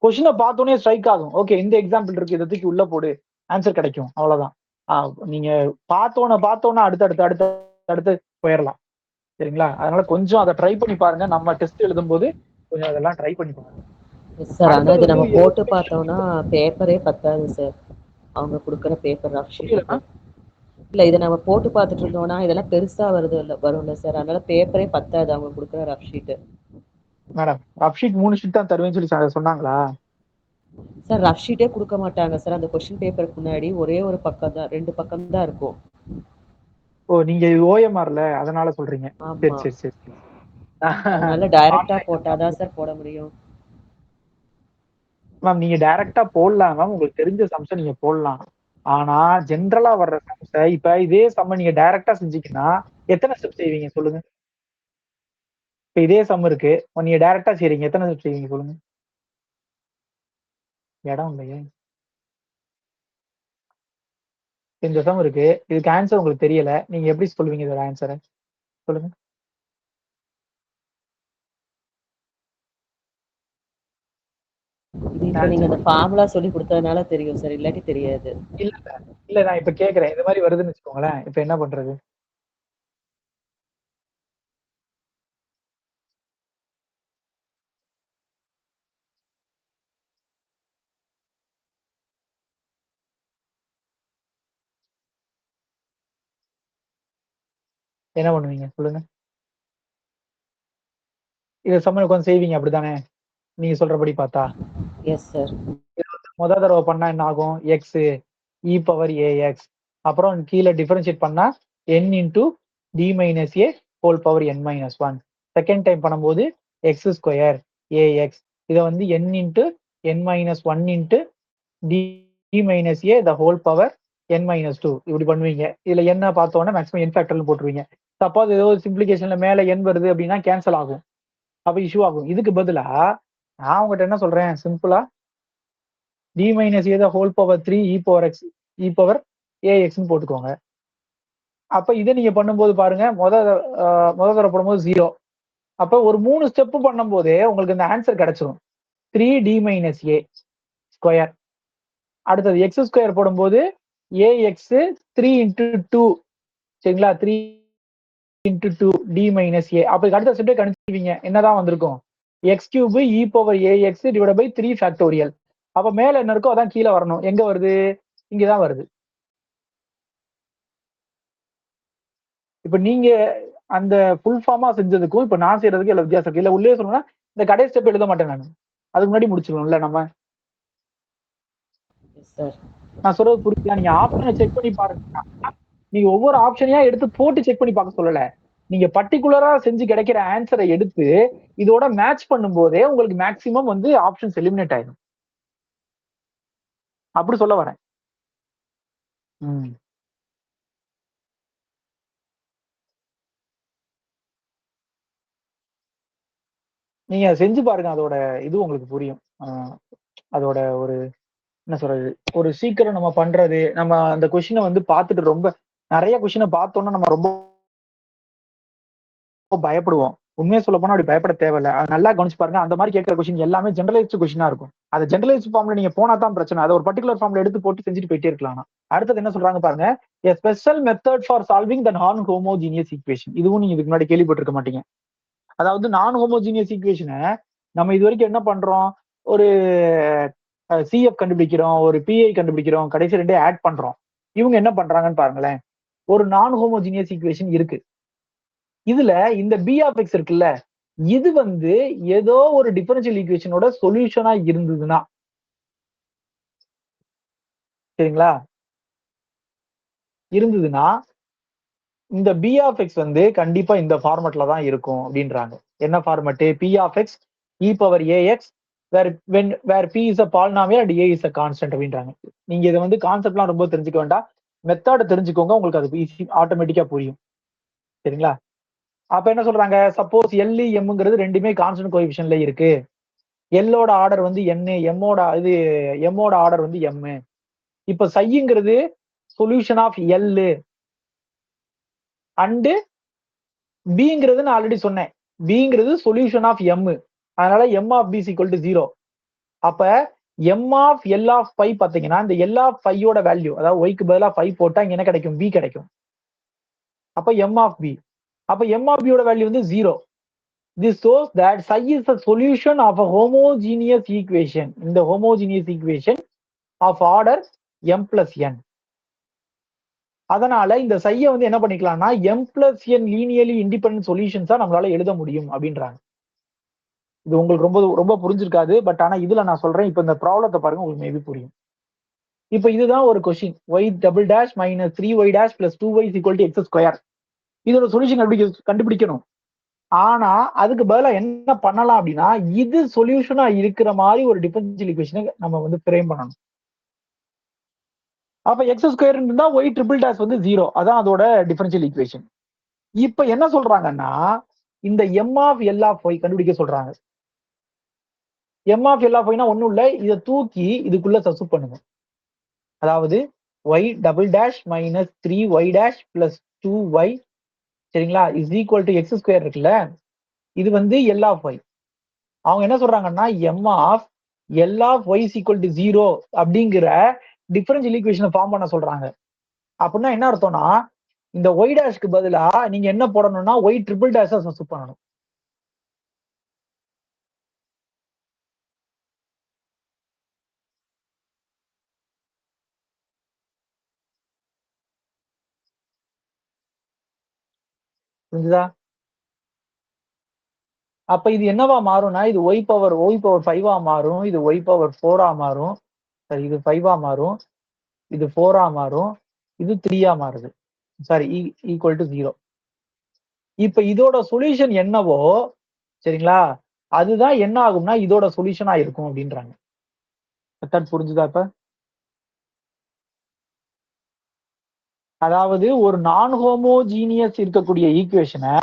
கொஸ்டினை பார்த்தோன்னே ஸ்ட்ரைக் ஆகும். ஓகே இந்த எக்ஸாம்பிள் இருக்கு, இதை தூக்கி உள்ள போடு, ஆன்சர் கிடைக்கும். அவ்வளவுதான். நீங்க பார்த்தோன்னே அடுத்து போயிடலாம். சரிங்களா? அதனால கொஞ்சம் அதை ட்ரை பண்ணி பாருங்க. நம்ம டெஸ்ட் எழுதும் போது கொஞ்சம் அதெல்லாம் ட்ரை பண்ணி பாருங்க. சார் ஆனால் இது அடுத்தது நம்ம வந்து போட்டு பார்த்தோம்னா பேப்பரே பத்தாது சார். அவங்க கொடுக்குற பேப்பர் ரஃப் ஷீட்டுக்கு. இல்லை இதை நம்ம போட்டு பார்த்துட்டு இருந்தோம்னா இதெல்லாம் பெருசா வரும்ல சார். அதனால பேப்பரே பத்தாது அவங்க கொடுக்குற rough sheet. Madam rough sheet 3 sheet தான் தருவேன்னு சொல்லி சொன்னாங்களா? சார் ரஃப் ஷீட்டே கொடுக்க மாட்டாங்க சார். அந்த கொஸ்டின் பேப்பருக்கு முன்னாடி ஒரே ஒரு பக்கம் தான், 2 பக்கம் தான் இருக்கும். ஓ நீங்க ஓஎம்ஆர்ல அதனால சொல்றீங்க. சரி ஆமா. சரி சரி. அதனால டைரக்டா போட்டாதான் சார் போட முடியும். மேம் நீங்க டைரக்டா போடலாம் மேம், உங்களுக்கு தெரிஞ்ச சம்ஸை நீங்க போடலாம். ஆனா ஜென்ரலா வர்ற சம்ஸை இப்ப இதே சம்ம நீங்க டைரக்டா செஞ்சீங்கன்னா எத்தனை ஸ்டெப் செய்வீங்க சொல்லுங்க? இப்ப இதே சம் இருக்கு, நீங்க டைரக்டா செய்றீங்க, எத்தனை ஸ்டெப் செய்வீங்க சொல்லுங்க? இடம் இல்லையே. இந்த சம் இருக்கு, இதுக்கு ஆன்சர் உங்களுக்கு தெரியல, நீங்க எப்படி சொல்லுவீங்க இதோட ஆன்சரை சொல்லுங்க. இது இப்ப நீங்க அந்த ஃபார்முலா சொல்லி கொடுத்ததுனால தெரியும் சார், இல்லாட்டி தெரியாது. இல்ல இல்ல நான் இப்ப கேக்குறேன், இந்த மாதிரி வருதுன்னு வச்சுக்கோங்களேன், இப்ப என்ன பண்றது? என்ன பண்ணுவீங்க சொல்லுங்க. இதை சம்மன் உட்காந்து செய்வீங்க அப்படித்தானே நீங்க சொல்றபடி பார்த்தா? Yes sir. முதல் தடவை பண்ணா என்ன ஆகும்? எக்ஸ் இ பவர் ஏஎக்ஸ், அப்புறம் கீழே டிஃபரன்ஷியேட் பண்ணா n into t minus a whole power n minus one. Second time பண்ணும்போது எக்ஸ் ஸ்கொயர் ஏஎக்ஸ், இதை வந்து n into n minus one into t minus a the whole power n minus two, இப்படி பண்ணுவீங்க. இதுல என்ன பார்த்தோன்னா maximum என் ஃபேக்டர்னு போட்டுருவீங்க. Suppose ஏதோ சிம்பிளிகேஷன்ல மேல என் வருது அப்படின்னா கேன்சல் ஆகும், அப்ப இஷ்யூ ஆகும். இதுக்கு பதிலா நான் உங்ககிட்ட என்ன சொல்றேன், சிம்பிளா t minus a the whole power 3 e power x e power ஏஎக்ஸ்ன்னு போட்டுக்கோங்க. அப்ப இதை நீங்க பண்ணும்போது பாருங்க, முதல் தடவை போடும்போது 0, அப்ப ஒரு 3 ஸ்டெப் பண்ணும் போதே உங்களுக்கு இந்த ஆன்சர் கிடைச்சிடும், 3d மைனஸ் ஏ ஸ்கொயர். அடுத்தது எக்ஸ் ஸ்கொயர் போடும்போது ஏஎக்ஸ் 3 இன்டூ 2, சரிங்களா, 3 இன்டூ 2 டி மைனஸ் ஏ. அப்ப அடுத்த ஸ்டெப்பை கணிச்சுவீங்க, என்னதான் வந்திருக்கும், x cube e power a x divide by 3 factorial. அப்ப மேல என்ன இருக்கோ அதான் கீழே வரணும். எங்க வருது? இங்கதான் வருது. இப்ப நீங்க அந்த ஃபுல் ஃபார்மா செஞ்சதுக்கும் இப்ப நான் செய்யறதுக்கு எல்லாம் வித்தியாசம் இருக்கு. இல்ல உள்ளே சொல்லணும்னா இந்த கடை ஸ்டெப் எழுத மாட்டேன் நான், அதுக்கு முன்னாடி முடிச்சிடணும்ல நம்ம. Yes sir. நான் சொல்றது புரியுதா? நீங்க ஆப்ஷனை செக் பண்ணி பாருங்க. நீங்க ஒவ்வொரு ஆப்ஷனையா எடுத்து போட்டு செக் பண்ணி பார்க்க சொல்லல, நீங்க பர்டிகுலரா செஞ்சு கிடைக்கிற ஆன்சரை எடுத்து இதோட மேட்ச் பண்ணும் போதே உங்களுக்கு மேக்சிமம் வந்து ஆப்ஷன்ஸ் எலிமினேட் ஆயிடும், அப்படி சொல்ல வரேன். நீங்க செஞ்சு பாருங்க, அதோட இது உங்களுக்கு புரியும். அதோட ஒரு என்ன சொல்றது, ஒரு சீக்கிரம் நம்ம பண்றது, நம்ம அந்த கொஸ்டினை வந்து பார்த்துட்டு ரொம்ப நிறைய கொஸ்டினை பார்த்தோம்னா நம்ம ரொம்ப பயப்படுவோம். உண்மையை சொல்ல போனா அப்படி பயப்பட தேவையில்லை. அது நல்லா கவனிச்சு பாருங்க, அந்த மாதிரி கேட்கிற கொஸ்டின் எல்லாமே ஜெனரலைஸ்டு கொஸ்டினா இருக்கும். அது ஜெனரலைஸ்டு ஃபார்ம்ல நீங்க போனா தான் பிரச்சனை, அதை ஒரு பர்டிகுலர் ஃபார்ம்ல எடுத்து போட்டு செஞ்சுட்டு போயிட்டே இருக்கலாம். அடுத்தது என்ன சொல்றாங்க பாருங்க, a special method for solving the non homogeneous equation. இதுவும் நீங்க இதுக்கு முன்னாடி கேள்விப்பட்டிருக்க மாட்டீங்க. அதாவது நான் ஹோமோஜீனியஸ் ஈக்குவேஷனை நம்ம இது வரைக்கும் என்ன பண்றோம், ஒரு சிஎஃப் கண்டுபிடிக்கிறோம், ஒரு பிஐ கண்டுபிடிக்கிறோம், கடைசி ரெண்டே ஆட் பண்றோம். இவங்க என்ன பண்றாங்கன்னு பாருங்களேன், ஒரு நான் ஹோமோஜீனியஸ் ஈக்குவேஷன் இருக்கு, இதுல இந்த பி ஆஃப் எக்ஸ் இருக்குல்ல, இது வந்து ஏதோ ஒரு டிஃபரன்ஷியல் ஈக்குவேஷனோட சொல்யூஷனா இருந்ததுன்னா, சரிங்களா, இருந்ததுன்னா இந்த பி ஆஃப் எக்ஸ் வந்து கண்டிப்பா இந்த ஃபார்மட்ல தான் இருக்கும் அப்படின்றாங்க. என்ன format? P of x e power a x where p is a polynomial and a is a constant அப்படின்றாங்க. நீங்க இதை வந்து கான்செப்ட்லாம் ரொம்ப தெரிஞ்சுக்க வேண்டாம், மெத்தட் தெரிஞ்சுக்கோங்க, உங்களுக்கு அது ஈஸி ஆட்டோமேட்டிக்கா புரியும், சரிங்களா. அப்ப என்ன சொல்றாங்க, சப்போஸ் எல் எம்ங்கிறது ரெண்டுமே கான்ஸ்டன்ட் கோஎஃபிஷியன்ட்ல இருக்கு, எல்லோட ஆர்டர் வந்து என், எம்மோட ஆர்டர் வந்து எம். இப்ப சைங்கிறது சொல்யூஷன் ஆஃப் எல் அண்டு பிங்கிறது நான் ஆல்ரெடி சொன்னேன், பிங்கிறது சொல்யூஷன் ஆஃப் எம், அதனால m of p equal to 0. அப்ப m of L of phi பாத்தீங்கன்னா இந்த எல் ஆஃப் பையோட வேல்யூ, அதாவது ஒய்க்கு பதிலா 5 போட்டா இங்க என்ன கிடைக்கும், பி கிடைக்கும். அப்ப எம் ஆஃப் பி, அப்ப எம் ஆஃப் பியோட வேல்யூ வந்து 0. This shows that psi is the solution of a homogeneous equation. இந்த homogeneous equation of order m plus n. அதனால இந்த சையை வந்து என்ன பண்ணிக்கலாம்னா m plus n linearly independent சொல்யூஷன்ஸா நம்மளால எழுத முடியும் அப்படின்றாங்க. இது உங்களுக்கு ரொம்ப ரொம்ப புரிஞ்சிருக்காது, பட் ஆனா இதுல நான் சொல்றேன், இப்ப இந்த ப்ராப்ளத்தை பாருங்க, உங்களுக்கு மேபி புரியும். இப்ப இதுதான் ஒரு question, y double dash minus 3y dash plus 2y equal to x square. இதோட சொல்யூஷன் எப்படி கண்டுபிடிக்கணும். ஆனா அதுக்கு பதிலா என்ன பண்ணலாம் அப்படின்னா, இது சொல்யூஷனா இருக்கிற மாதிரி ஒரு டிஃபரன்ஷியல் ஈக்குவேஷனை நம்ம வந்து ஃப்ரேம் பண்ணணும். அப்ப எக்ஸ் ஸ்கொயர் இருந்தா ஒய் ட்ரிபிள் டேஷ் வந்து 0, அதான் அதோட டிஃபரன்ஷியல் ஈக்குவேஷன். இப்ப என்ன சொல்றாங்கன்னா, இந்த m of L of y கண்டுபிடிக்க சொல்றாங்க. எம் ஆஃப் எல் ஆஃப் ஒய்னா ஒன்றும் இல்லை, இதை தூக்கி இதுக்குள்ள சப்ஸ்டிட் பண்ணுங்க. அதாவது y double dash minus 3y dash plus 2y, சரிங்களா, is equal to x square இருக்குல்ல, இது வந்து எல் ஆஃப் ஒய். அவங்க என்ன சொல்றாங்கன்னா m of L of y is equal to 0 அப்படிங்கிற டிஃபரன்ஷியல் ஈக்குவேஷனை ஃபார்ம் பண்ண சொல்றாங்க. அப்படின்னா என்ன அர்த்தம்னா, இந்த ஒய் டேஷ்க்கு பதிலா நீங்க என்ன போடணும்னா ஒய் ட்ரிபிள் டேஷ் சப்ஸ்டிட் பண்ணணும். புரிஞ்சுதா? அப்ப இது என்னவா மாறும்னா, இது ஒய் பவர் 5 மாறும், இது ஒய் பவர் 4 மாறும், சரி இது 5 மாறும், இது 4 மாறும், இது 3 மாறுது, சாரி ஈக்குவல் டு 0. இப்ப இதோட சொல்யூஷன் என்னவோ, சரிங்களா, அதுதான் என்ன ஆகும்னா இதோட சொல்யூஷனா இருக்கும் அப்படின்றாங்க. புரிஞ்சுதா? இப்ப அதாவது ஒரு நான் ஹோமோஜீனியஸ் இருக்கக்கூடிய ஈக்குவேஷனை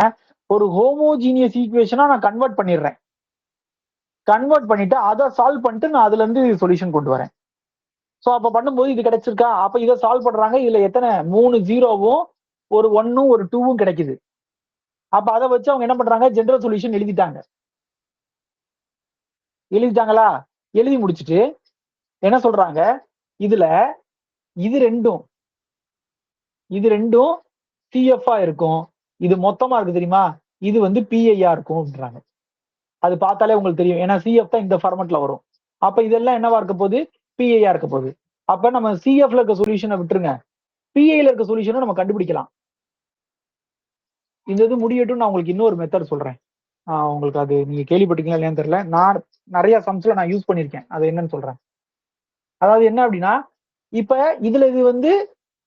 ஒரு ஹோமோஜீனியஸ் ஈக்குவேஷனா நான் கன்வெர்ட் பண்ணிடுறேன். கன்வெர்ட் பண்ணிட்டு அதை சால்வ் பண்ணிட்டு நான் அதுல இருந்து சொல்யூஷன் கொண்டு வரேன். ஸோ அப்ப பண்ணும்போது இது கிடைச்சிருக்கா? அப்ப இதை சால்வ் பண்றாங்க. இதுல எத்தனை 3 0வும் ஒரு 1ம் ஒரு 2வும் கிடைக்குது. அப்ப அதை வச்சு அவங்க என்ன பண்றாங்க, ஜெனரல் சொல்யூஷன் எழுதிட்டாங்களா? எழுதி முடிச்சுட்டு என்ன சொல்றாங்க, இதுல இது ரெண்டும் சிஎஃப்ஆ இருக்கும், இது மொத்தமா இருக்கு தெரியுமா, இது வந்து பிஐஆ இருக்கும் அப்படின்றாங்க. அது பார்த்தாலே உங்களுக்கு தெரியும், ஏன்னா சிஎஃப் தான் இந்த ஃபார்மெட்ல வரும். அப்ப இதெல்லாம் என்னவா இருக்க போகுது, பிஐஆ இருக்க போகுது. அப்ப நம்ம சிஎஃப்ல இருக்க சொல்யூஷனை விட்டுருங்க, பிஐல இருக்க சொல்யூஷனை நம்ம கண்டுபிடிக்கலாம். இந்த இது முடியட்டும், நான் உங்களுக்கு இன்னொரு மெத்தட் சொல்றேன். உங்களுக்கு அது நீங்க கேள்விப்பட்டீங்களா இல்லையான்னு தெரியல, நான் நிறைய சம்ஸ்ல நான் யூஸ் பண்ணியிருக்கேன், அது என்னன்னு சொல்றேன். அதாவது என்ன அப்படின்னா, இப்ப இதுல இது வந்து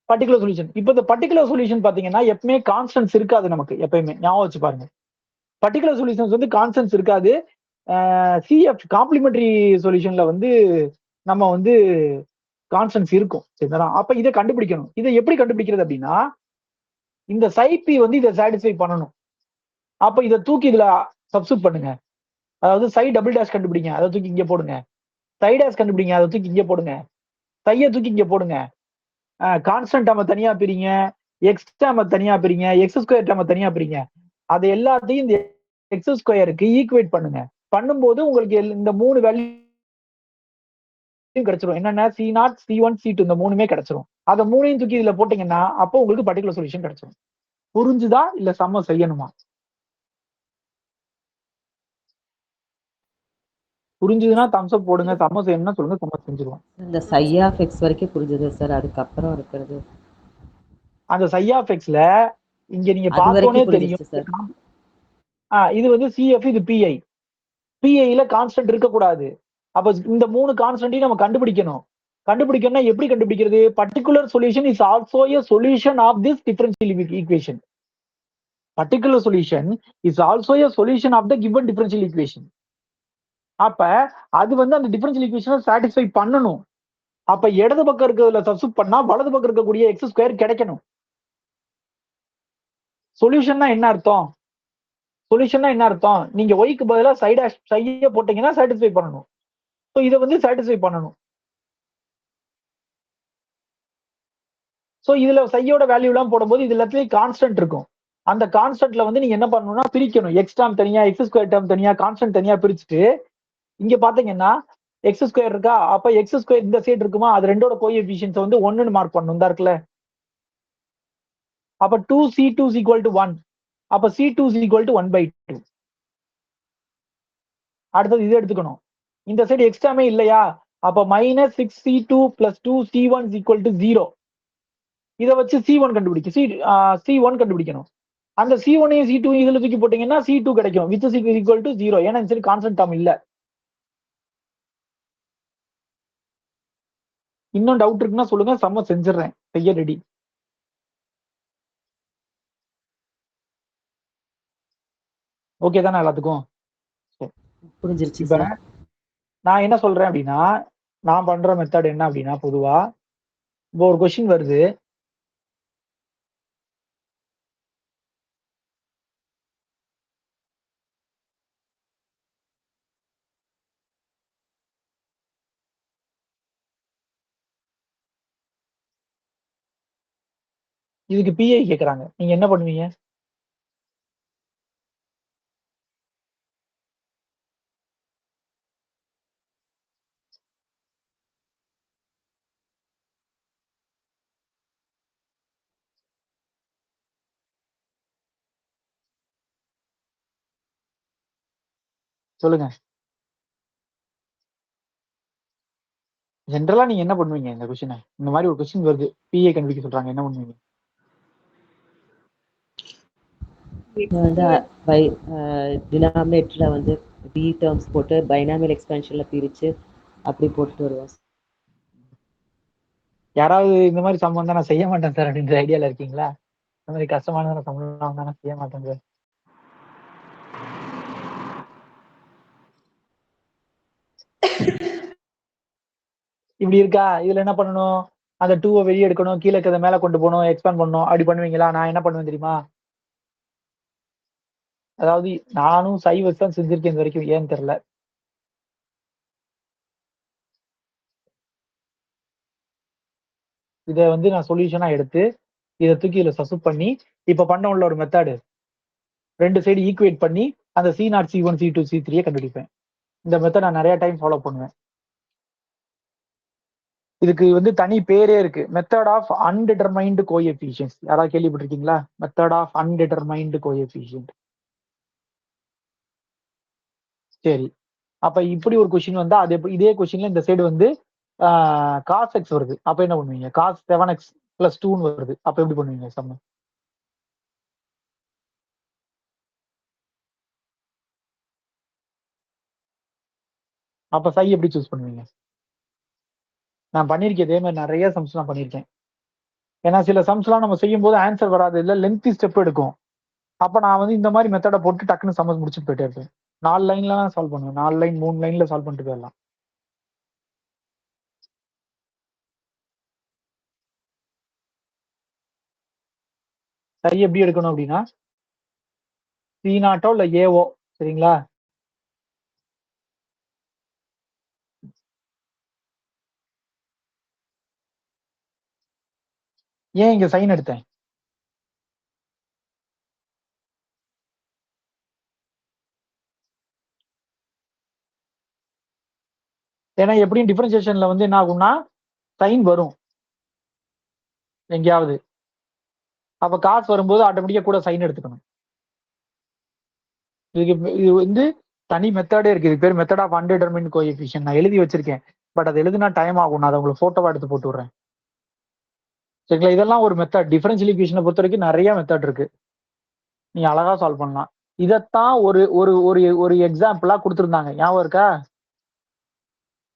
பர்டிகுலர் சொல்யூஷன். இப்ப இந்த பர்டிகுலர் சொல்யூஷன் பாத்தீங்கன்னா எப்பவுமே கான்ஸ்டன்ஸ் இருக்காது, நமக்கு எப்பயுமே ஞாபகம் வச்சு பாருங்க. பர்டிகுலர் சொல்யூஷன்ஸ் வந்து கான்ஸ்டன்ஸ் இருக்காது. சிஎஃப் காம்ப்ளிமெண்டரி சொல்யூஷன்ல வந்து நம்ம வந்து கான்ஸ்டன்ஸ் இருக்கும், சரிங்களா? அப்ப இதை கண்டுபிடிக்கணும். இதை எப்படி கண்டுபிடிக்கிறது அப்படின்னா, இந்த சைபி வந்து இதை சாட்டிஸ்ஃபை பண்ணணும். அப்ப இதை தூக்கி இதுல சப்ஸ்டிட் பண்ணுங்க. அதாவது சை டபுள் டேஷ் கண்டுபிடிங்க, அதை தூக்கி இங்க போடுங்க. சை டேஷ் கண்டுபிடிங்க, அதை தூக்கி இங்க போடுங்க. சையை தூக்கி இங்க போடுங்க. கான்ஸ்டன்ட் டேர்மை தனியா பிரிங்க, எக்ஸ் டேர்மை தனியா பிரிங்க, எக்ஸ் ஸ்கொயர் டேர்மை தனியா பிரிங்க. அது எல்லாத்தையும் இந்த எக்ஸ் ஸ்கொயருக்கு ஈக்குவேட் பண்ணுங்க. பண்ணும்போது உங்களுக்கு இந்த 3 வேல்யூ கிடைச்சிரும். என்னன்னா C0, C1, C2 இந்த 3மே கிடைச்சிரும். அதை 3ஐயும் தூக்கி இதுல போட்டீங்கன்னா அப்போ உங்களுக்கு பர்டிகுலர் சொல்யூஷன் கிடைச்சிரும். புரிஞ்சுதா இல்ல சம்ம செய்யணுமா? புரிஞ்சுதுன்னா தம்ஸ் அப் போடுங்க, சம்ம செய்யணும்னா சொல்லுங்க, சம்ம செஞ்சிருவோம். இந்த சை ஆஃப் எக்ஸ் வரைக்கும் புரிஞ்சுது சார். அதுக்கப்புறம் இருக்கிறது அந்த சை ஆஃப் எக்ஸ்ல இங்க நீங்க அது பார்த்தோன்னே வரைக்கும் தெரியும். புரிஞ்சிருச்சு சார். இது வந்து சிஎஃப், இது பிஐ. பிஐல கான்ஸ்டன்ட் இருக்கக்கூடாது. அப்ப இந்த 3 கான்ஸ்டன்ட்டையும் நம்ம கண்டுபிடிக்கணும். கண்டுபிடிக்கணும்னா எப்படி கண்டுபிடிக்கிறது? Particular solution is also a solution of this differential equation. Particular solution is also a solution of the given differential equation. அப்ப அது வந்து அந்த டிஃபரன்ஷியல் ஈக்குவேஷனை சாட்டிஸ்ஃபை பண்ணணும். அப்ப இடது பக்கம் இருக்கிறதுல சப்ஸ்டிட் பண்ணா வலது பக்கம் இருக்கக்கூடிய எக்ஸ் ஸ்கொயர் கிடைக்கணும். சொல்யூஷன்னா என்ன அர்த்தம்? சொல்யூஷன்னா என்ன அர்த்தம்? நீங்க ஒய்க்கு பதிலா சைய போட்டீங்கன்னா சாட்டிஸ்ஃபை பண்ணணும். ஸோ இதை வந்து சாட்டிஸ்ஃபை பண்ணணும். ஸோ இதுல சையோட வேல்யூ எல்லாம் போடும்போது இது எல்லாத்துலயும் கான்ஸ்டன்ட் இருக்கும். அந்த கான்ஸ்டன்ட்ல வந்து நீங்க என்ன பண்ணணும்னா பிரிக்கணும். எக்ஸ் டேர்ம் தனியா, எக்ஸ் ஸ்கொயர் டேர்ம் தனியா, கான்ஸ்டன்ட் தனியா பிரிச்சுட்டு இங்க பாத்தீங்கன்னா எக்ஸ் ஸ்கொயர் இருக்கா, அப்ப எக்ஸ் ஸ்கொயர் இந்த சைடு இருக்குமா, அது ரெண்டோட கோஎஃபிஷியன்ஸ் வந்து 1ன்னு மார்க் பண்ணணும். இந்த இருக்குல்ல, அப்ப 2C2 is equal to 1. அப்ப C2 is equal to 1/2. அடுத்தது இது எடுத்துக்கணும். இந்த சைடு எக்ஸ்ட்ராமே இல்லையா, அப்ப -6C2 + 2C1 is equal to 0. இதை வச்சு C1 கண்டுபிடிக்கணும். அந்த C1ஐயும் C2ஐயும் இதுல தூக்கி போட்டீங்கன்னா C2 கிடைக்கும், which is equal to 0. ஏன்னா இந்த சைடு கான்ஸ்டன்ட் டேர்ம் இல்ல. இன்னும் டவுட் இருக்குன்னா சொல்லுங்க, சம்ம செஞ்சிடறேன், செய்ய ரெடி. ஓகே தானே எல்லாத்துக்கும்? புரிஞ்சிருச்சு இப்ப சார். நான் என்ன சொல்றேன் அப்படின்னா, நான் பண்ற மெத்தட் என்ன அப்படின்னா, பொதுவா இப்போ ஒரு கொஸ்டின் வருது, இதுக்கு பிஐ கேக்குறாங்க, நீங்க என்ன பண்ணுவீங்க? சொல்லுங்க. ஜென்ரலா நீங்க என்ன பண்ணுவீங்க இந்த கொஸ்டினை? இந்த மாதிரி ஒரு கொஸ்டின் வருது, பிஏ கண்டுபிடிக்க சொல்றாங்க, என்ன பண்ணுவீங்க? நான் வந்து பை டினாமினேட்டரில் வந்து பி டேர்ம்ஸ் போட்டு பைனாமியல் எக்ஸ்பென்ஷனில் பிரித்து அப்படி போட்டுட்டு வருவோம். யாராவது இந்த மாதிரி சம்பவம் தான் நான் செய்ய மாட்டேன் சார் அப்படின்ற ஐடியால இருக்கீங்களா? இந்த மாதிரி கஷ்டமான சம்பளம் தான் நான் செய்ய மாட்டேன் சார். இப்படி இருக்கா? இதுல என்ன பண்ணணும்? அந்த 2 வெளியே எடுக்கணும், கீழே இருக்கிறத மேல கொண்டு போகணும், எக்ஸ்பேண்ட் பண்ணணும், அப்படி பண்ணுவீங்களா? நான் என்ன பண்ணுவேன் தெரியுமா? அதாவது நானும் சைவஸ் தான் செஞ்சிருக்கேன் இது வரைக்கும், ஏன்னு தெரியல. இதை வந்து நான் சொல்யூஷனா எடுத்து இதை தூக்கி இதுல சப்ஸ்டிட் பண்ணி இப்ப பண்ண உள்ள ஒரு மெத்தடு 2 சைடு ஈக்குவேட் பண்ணி அந்த C0 C1 C2 C3 கண்டுபிடிப்பேன். இந்த மெத்தட் நான் நிறைய டைம் ஃபாலோ பண்ணுவேன். இதுக்கு வந்து தனி பேரே இருக்கு, மெத்தட் ஆஃப் அன்டிட்டர்மைன்டு கோஎஃபிஷியன்ட்ஸ். யாராவது கேள்விப்பட்டிருக்கீங்களா? Method of undetermined coefficient. சரி, அப்ப இப்படி ஒரு கொஸ்டின் வந்தா அது இதே கொஸ்டின்ல இந்த சைடு வந்து காஸ் எக்ஸ் வருது, அப்ப என்ன பண்ணுவீங்க? காஸ் 7x + 2 வருது, அப்ப எப்படி பண்ணுவீங்க சம்ம? அப்ப சை எப்படி சூஸ் பண்ணுவீங்க? நான் பண்ணிருக்கேன் இதே மாதிரி நிறைய சம்ஸ் நான் பண்ணியிருக்கேன். ஏன்னா சில சம்ஸ்லாம் நம்ம செய்யும் போது ஆன்சர் வராது, இல்ல லென்த்தி ஸ்டெப் எடுக்கும். அப்ப நான் வந்து இந்த மாதிரி மெத்தடை போட்டு டக்குன்னு சம்மஸ் முடிச்சுட்டு போயிட்டே இருப்பேன். 4 லைன்ல தான் சால்வ் பண்ணுவேன், 4 லைன் 3 லைன்ல சால்வ் பண்ணிட்டு போயிடலாம். சை எப்படி எடுக்கணும் அப்படின்னா, C0 இல்ல ஏஓ, சரிங்களா? ஏன் இங்க சைன் எடுத்தேன்? ஏன்னா எப்படியும் டிஃபரன்சியேஷன்ல வந்து என்ன ஆகும்னா சைன் வரும் எங்கேயாவது. அப்ப காசு வரும்போது ஆட்டோமேட்டிக்கா கூட சைன் எடுத்துக்கணும். இது வந்து தனி மெத்தடே இருக்கு, இது பேர் மெத்தட் ஆஃப் அன்டிட்டர்மைன்ட் கோஎஃபிஷியன்ட். நான் எழுதி வச்சிருக்கேன், பட் அது எழுதுனா டைம் ஆகும். நான் அதை உங்களுக்கு போட்டோவா எடுத்து போட்டு விடுறேன், சரிங்களா? இதெல்லாம் ஒரு மெத்தட். டிஃபரன்ஷியல் ஈக்குவேஷனை பொறுத்த வரைக்கும் நிறைய மெத்தட் இருக்கு, நீங்க அழகா சால்வ் பண்ணலாம். இதைத்தான் ஒரு ஒரு ஒரு ஒரு எக்ஸாம்பிளா கொடுத்துருந்தாங்க, ஞாபகம் இருக்கா?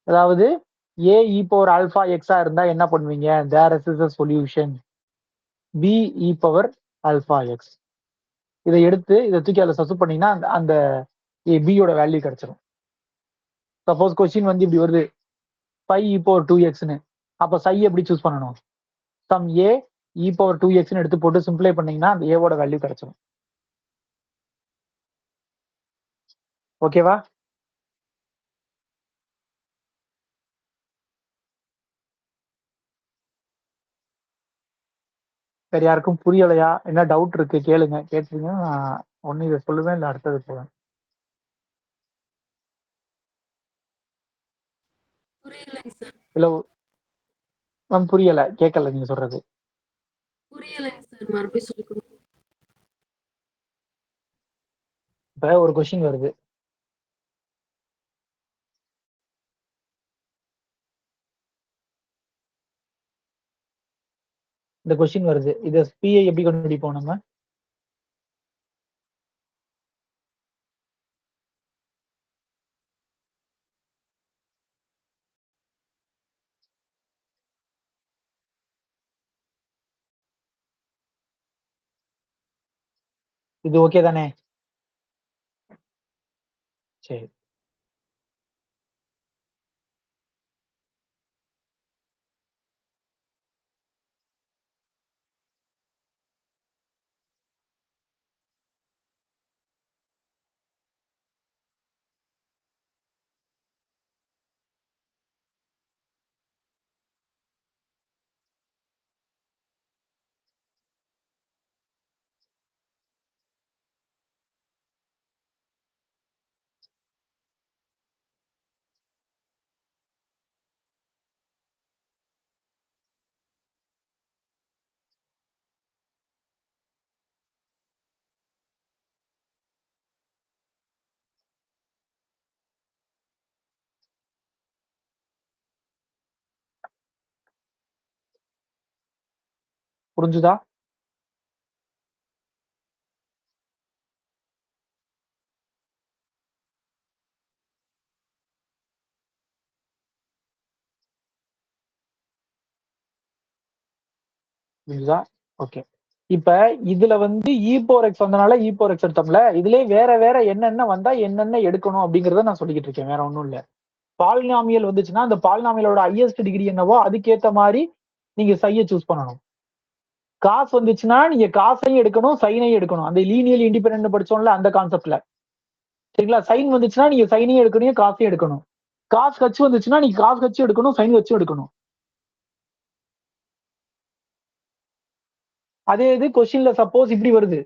அதாவது a e பவர் ஆல்பா எக்ஸா இருந்தா என்ன பண்ணுவீங்க? There is a solution b e power alpha x. இதை எடுத்து இதை தூக்கி அதில் சப்ஸ்டிட் பண்ணீங்கன்னா அந்த b யோட வேல்யூ கிடைச்சிடும். சப்போஸ் கொஸ்டின் வந்து இப்படி வருது 5 e பவர் 2xன்னு, அப்ப சை எப்படி சூஸ் பண்ணணும்? சம் a e பவர் 2xன்னு எடுத்து போட்டு சிம்பிளை பண்ணீங்கன்னா அந்த a வோட வேல்யூ கிடைச்சிடும். ஓகேவா? வேற யாருக்கும் புரியலையா? என்ன டவுட் இருக்கு கேளுங்க, கேட்டீங்கன்னா நான் ஒன்னு இதை சொல்லுவேன், இல்லை அடுத்தது போவேன். புரியலைங்க சார். இல்ல மேம் புரியல, கேட்கல நீங்க சொல்றது. புரியலைங்க சார், மறுபடியும் சொல்லிக் கொடுங்க. இப்ப ஒரு கொஸ்டின் வருது, இந்த கொஸ்டின் வருது, இதை பிஐ எப்படி கண்டுபிடிப்போம் நம்ம? இது ஓகே தானே? சரி, புரிஞ்சுதா? புரிஞ்சுதா? ஓகே. இப்ப இதுல வந்து e⁴x வந்தனால e⁴x எடுத்தோம்ல, இதுலயே வேற வேற என்னென்ன வந்தா என்னென்ன எடுக்கணும் அப்படிங்கறத நான் சொல்லிக்கிட்டு இருக்கேன். வேற ஒண்ணும் இல்ல. பாலினாமியல் வந்துச்சுன்னா அந்த பாலினாமியலோட ஹையஸ்ட் டிகிரி என்னவோ அதுக்கேத்த மாதிரி நீங்க சையை சூஸ் பண்ணணும். காசு வந்துச்சுன்னா நீங்க காசையும் எடுக்கணும், சைனையும் எடுக்கணும். அந்த லீனியர் இண்டிபெண்டன்ட் படிச்சோம்ல அந்த கான்செப்ட்ல. சரிங்களா? சைன் வந்துச்சுன்னா நீங்க சைனையும் எடுக்கணும், காசையும் எடுக்கணும். காசு கட்சி வந்துச்சுன்னா நீங்க காசு கட்சி எடுக்கணும், சைன் வச்சு எடுக்கணும். அதே இது கொஸ்டின்ல சப்போஸ் இப்படி வருது,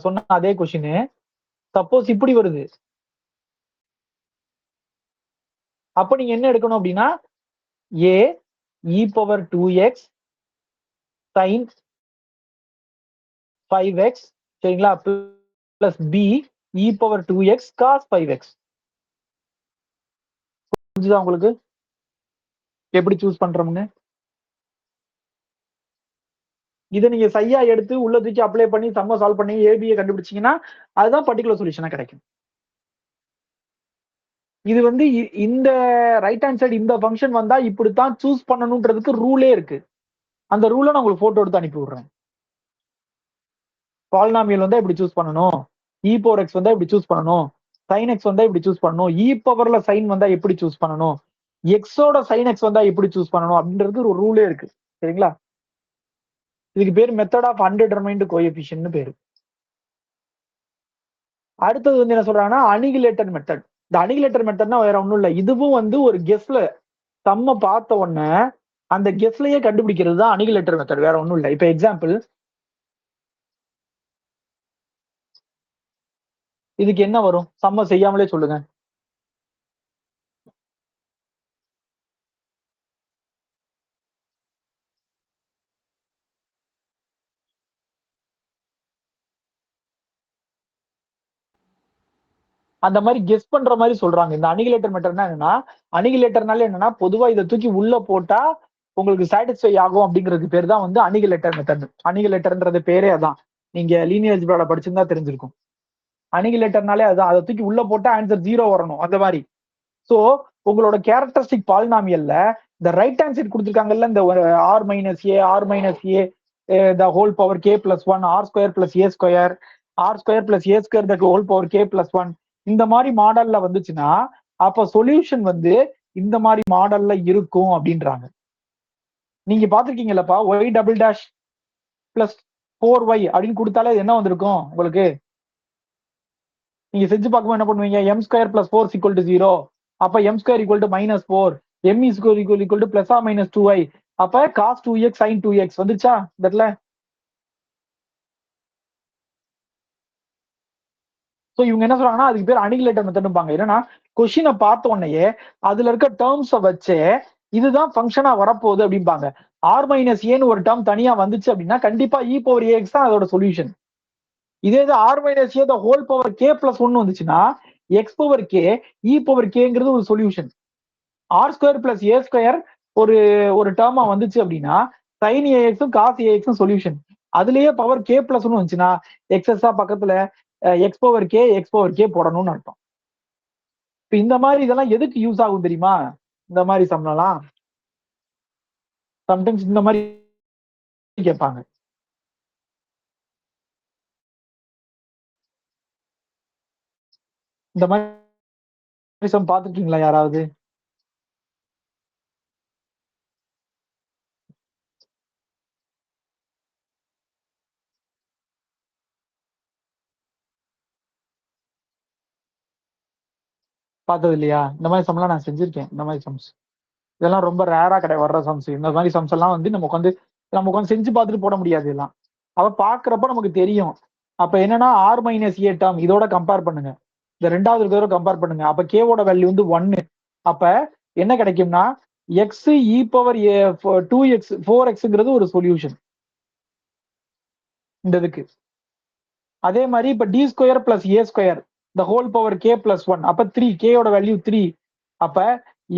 சொன்ன அதே கொஸ்டின் சப்போஸ் இப்படி வருது, அப்ப நீங்க என்ன எடுக்கணும் அப்படின்னா a e⁴2x sin 5x சரிங்களா plus b e⁴2x cos 5x. புரிஞ்சுதா உங்களுக்கு எப்படி சூஸ் பண்றோம்னு? இதை நீங்க சையா எடுத்து உள்ள தூக்கி அப்ளை பண்ணி சம்ம சால்வ் பண்ணி ஏபியை கண்டுபிடிச்சீங்கன்னா அதுதான் பர்டிகுலர் சொல்யூஷனா கிடைக்கும். இது வந்து இந்த ரைட் ஹேண்ட் சைடு இந்த ஃபங்க்ஷன் வந்தா இப்படித்தான் சூஸ் பண்ணணும்ன்றதுக்கு ரூலே இருக்கு. அந்த ரூலை நான் உங்களுக்கு போட்டோ எடுத்து அனுப்பி விடுறேன். பாலினாமியல் வந்தா இப்படி சூஸ் பண்ணணும், e⁴x வந்தா இப்படி சூஸ் பண்ணணும், sin x வந்தா இப்படி சூஸ் பண்ணணும், e⁴ சைன் வந்தா எப்படி சூஸ் பண்ணணும், எக்ஸோட sin x வந்தா எப்படி சூஸ் பண்ணணும் அப்படின்றது ஒரு ரூலே இருக்கு. சரிங்களா? இதுக்கு பேர் மெத்தட் ஆஃப் அன்டிடெர்மைன்டு கோஎஃபிஷியன்ட்னு பேரு. அடுத்தது வந்து என்ன சொல்றாங்கன்னா அனிகிலேட்டர் மெத்தட். இந்த அனிகிலேட்டர் மெத்தட்னா வேற ஒண்ணும் இல்லை, இதுவும் வந்து ஒரு கெஸ்ல சம்ம பார்த்த உடனே அந்த கெஸ்லயே கண்டுபிடிக்கிறது தான் அனிகிலேட்டர் மெத்தட், வேற ஒண்ணும் இல்லை. இப்ப எக்ஸாம்பிள் இதுக்கு என்ன வரும்? சம்ம செய்யாமலே சொல்லுங்க. அந்த மாதிரி கெஸ் பண்ற மாதிரி சொல்றாங்க. இந்த அனிகிலேட்டர் மெத்தட்னா என்னன்னா, அனிகிலேட்டர்னால என்னன்னா பொதுவா இதை தூக்கி உள்ள போட்டா உங்களுக்கு சாட்டிஸ்ஃபை ஆகும் அப்படிங்கிறது பேர் தான் வந்து அனிகிலேட்டர் மெத்தட். அனிகிலேட்டர்ன்றது பேரே அதான். நீங்க லீனியர் அல்ஜிப்ரால படிச்சிருந்தா தெரிஞ்சிருக்கும். அனிகிலேட்டர்னாலே அதுதான், அதை தூக்கி உள்ள போட்டா ஆன்சர் 0 வரணும் அந்த மாதிரி. சோ உங்களோட கேரக்டரிஸ்டிக் பாலினாமியல்ல இந்த ரைட் ஹேண்ட் சைடு கொடுத்துருக்காங்கல்ல, இந்த r minus a the whole power k plus 1 r square plus a square r square plus a square the whole power k plus 1 இந்த மாதிரி மாடல்ல வந்துச்சுன்னா அப்ப சொல்யூஷன் வந்து இந்த மாதிரி மாடல்ல இருக்கும் அப்படின்றாங்க. நீங்க பாத்துருக்கீங்கல்லப்பா y double dash plus 4y அப்படின்னு கொடுத்தாலே என்ன வந்திருக்கும் உங்களுக்கு? நீங்க செஞ்சு பார்க்கும்போது என்ன பண்ணுவீங்க? M square plus 4 equal to 0. அப்ப m square equal to -4, m is equal to plus or minus 2y. அப்ப cos 2x sin 2x வந்துச்சா இந்த இடத்துல? சோ இவங்க என்ன சொல்றாங்கன்னா அதுக்கு பேர் அனிகிலேட்டர் மெத்தட்பாங்க. என்னன்னா கொஸ்டினை பார்த்த உடனேயே அதுல இருக்க டேர்ம்ஸை வச்சு இதுதான் ஃபங்க்ஷனா வரப்போகுது அப்படிம்பாங்க. ஆர் மைனஸ் ஏன்னு ஒரு டேர்ம் தனியா வந்துச்சு அப்படின்னா கண்டிப்பா e⁴ax தான் அதோட சொல்யூஷன். இதே இது r minus a the whole power k plus 1 வந்துச்சுன்னா எக்ஸ் பவர் கே e⁴kங்கிறது ஒரு solution. R square plus a square ஒரு டேர்மா வந்துச்சு அப்படின்னா சைன் ஏஎக்ஸும் காஸ் ஏஎக்ஸும் சொல்யூஷன். அதுலயே பவர் கே பிளஸ் 1 வந்துச்சுன்னா எக்ஸஸா பக்கத்துல எக்ஸ் பவர் கே போடணும்னு அர்த்தம். இப்ப இந்த மாதிரி இதெல்லாம் எதுக்கு யூஸ் ஆகும் தெரியுமா? இந்த மாதிரி சம்லாம் சம்டைம்ஸ் இந்த மாதிரி கேட்பாங்க. இந்த மாதிரி சம் பார்த்துருக்கீங்களா யாராவது? பார்த்தது இல்லையா? இந்த மாதிரி சம்லாம் நான் செஞ்சிருக்கேன். இந்த மாதிரி சம்ஸ் இதெல்லாம் ரொம்ப ரேரா வர்ற சம்ஸ். இந்த மாதிரி சம்ஸ் எல்லாம் வந்து நமக்கு செஞ்சு பார்த்துட்டு போட முடியாது. எல்லாம் அவ பாக்குறப்ப நமக்கு தெரியும். அப்ப என்னன்னா ஆர் மைனஸ் ஏ டேர்ம் இதோட கம்பேர் பண்ணுங்க, இந்த ரெண்டாவது இதோட கம்பேர் பண்ணுங்க. அப்ப கேவோட வேல்யூ வந்து 1. அப்ப என்ன கிடைக்கும்னா எக்ஸ் e⁴2x 4xங்கிறது ஒரு சொல்யூஷன் இந்த இதுக்கு. அதே மாதிரி இப்ப t square plus a square the whole power k plus 1 அப்ப 3 கேயோட வேல்யூ 3. அப்ப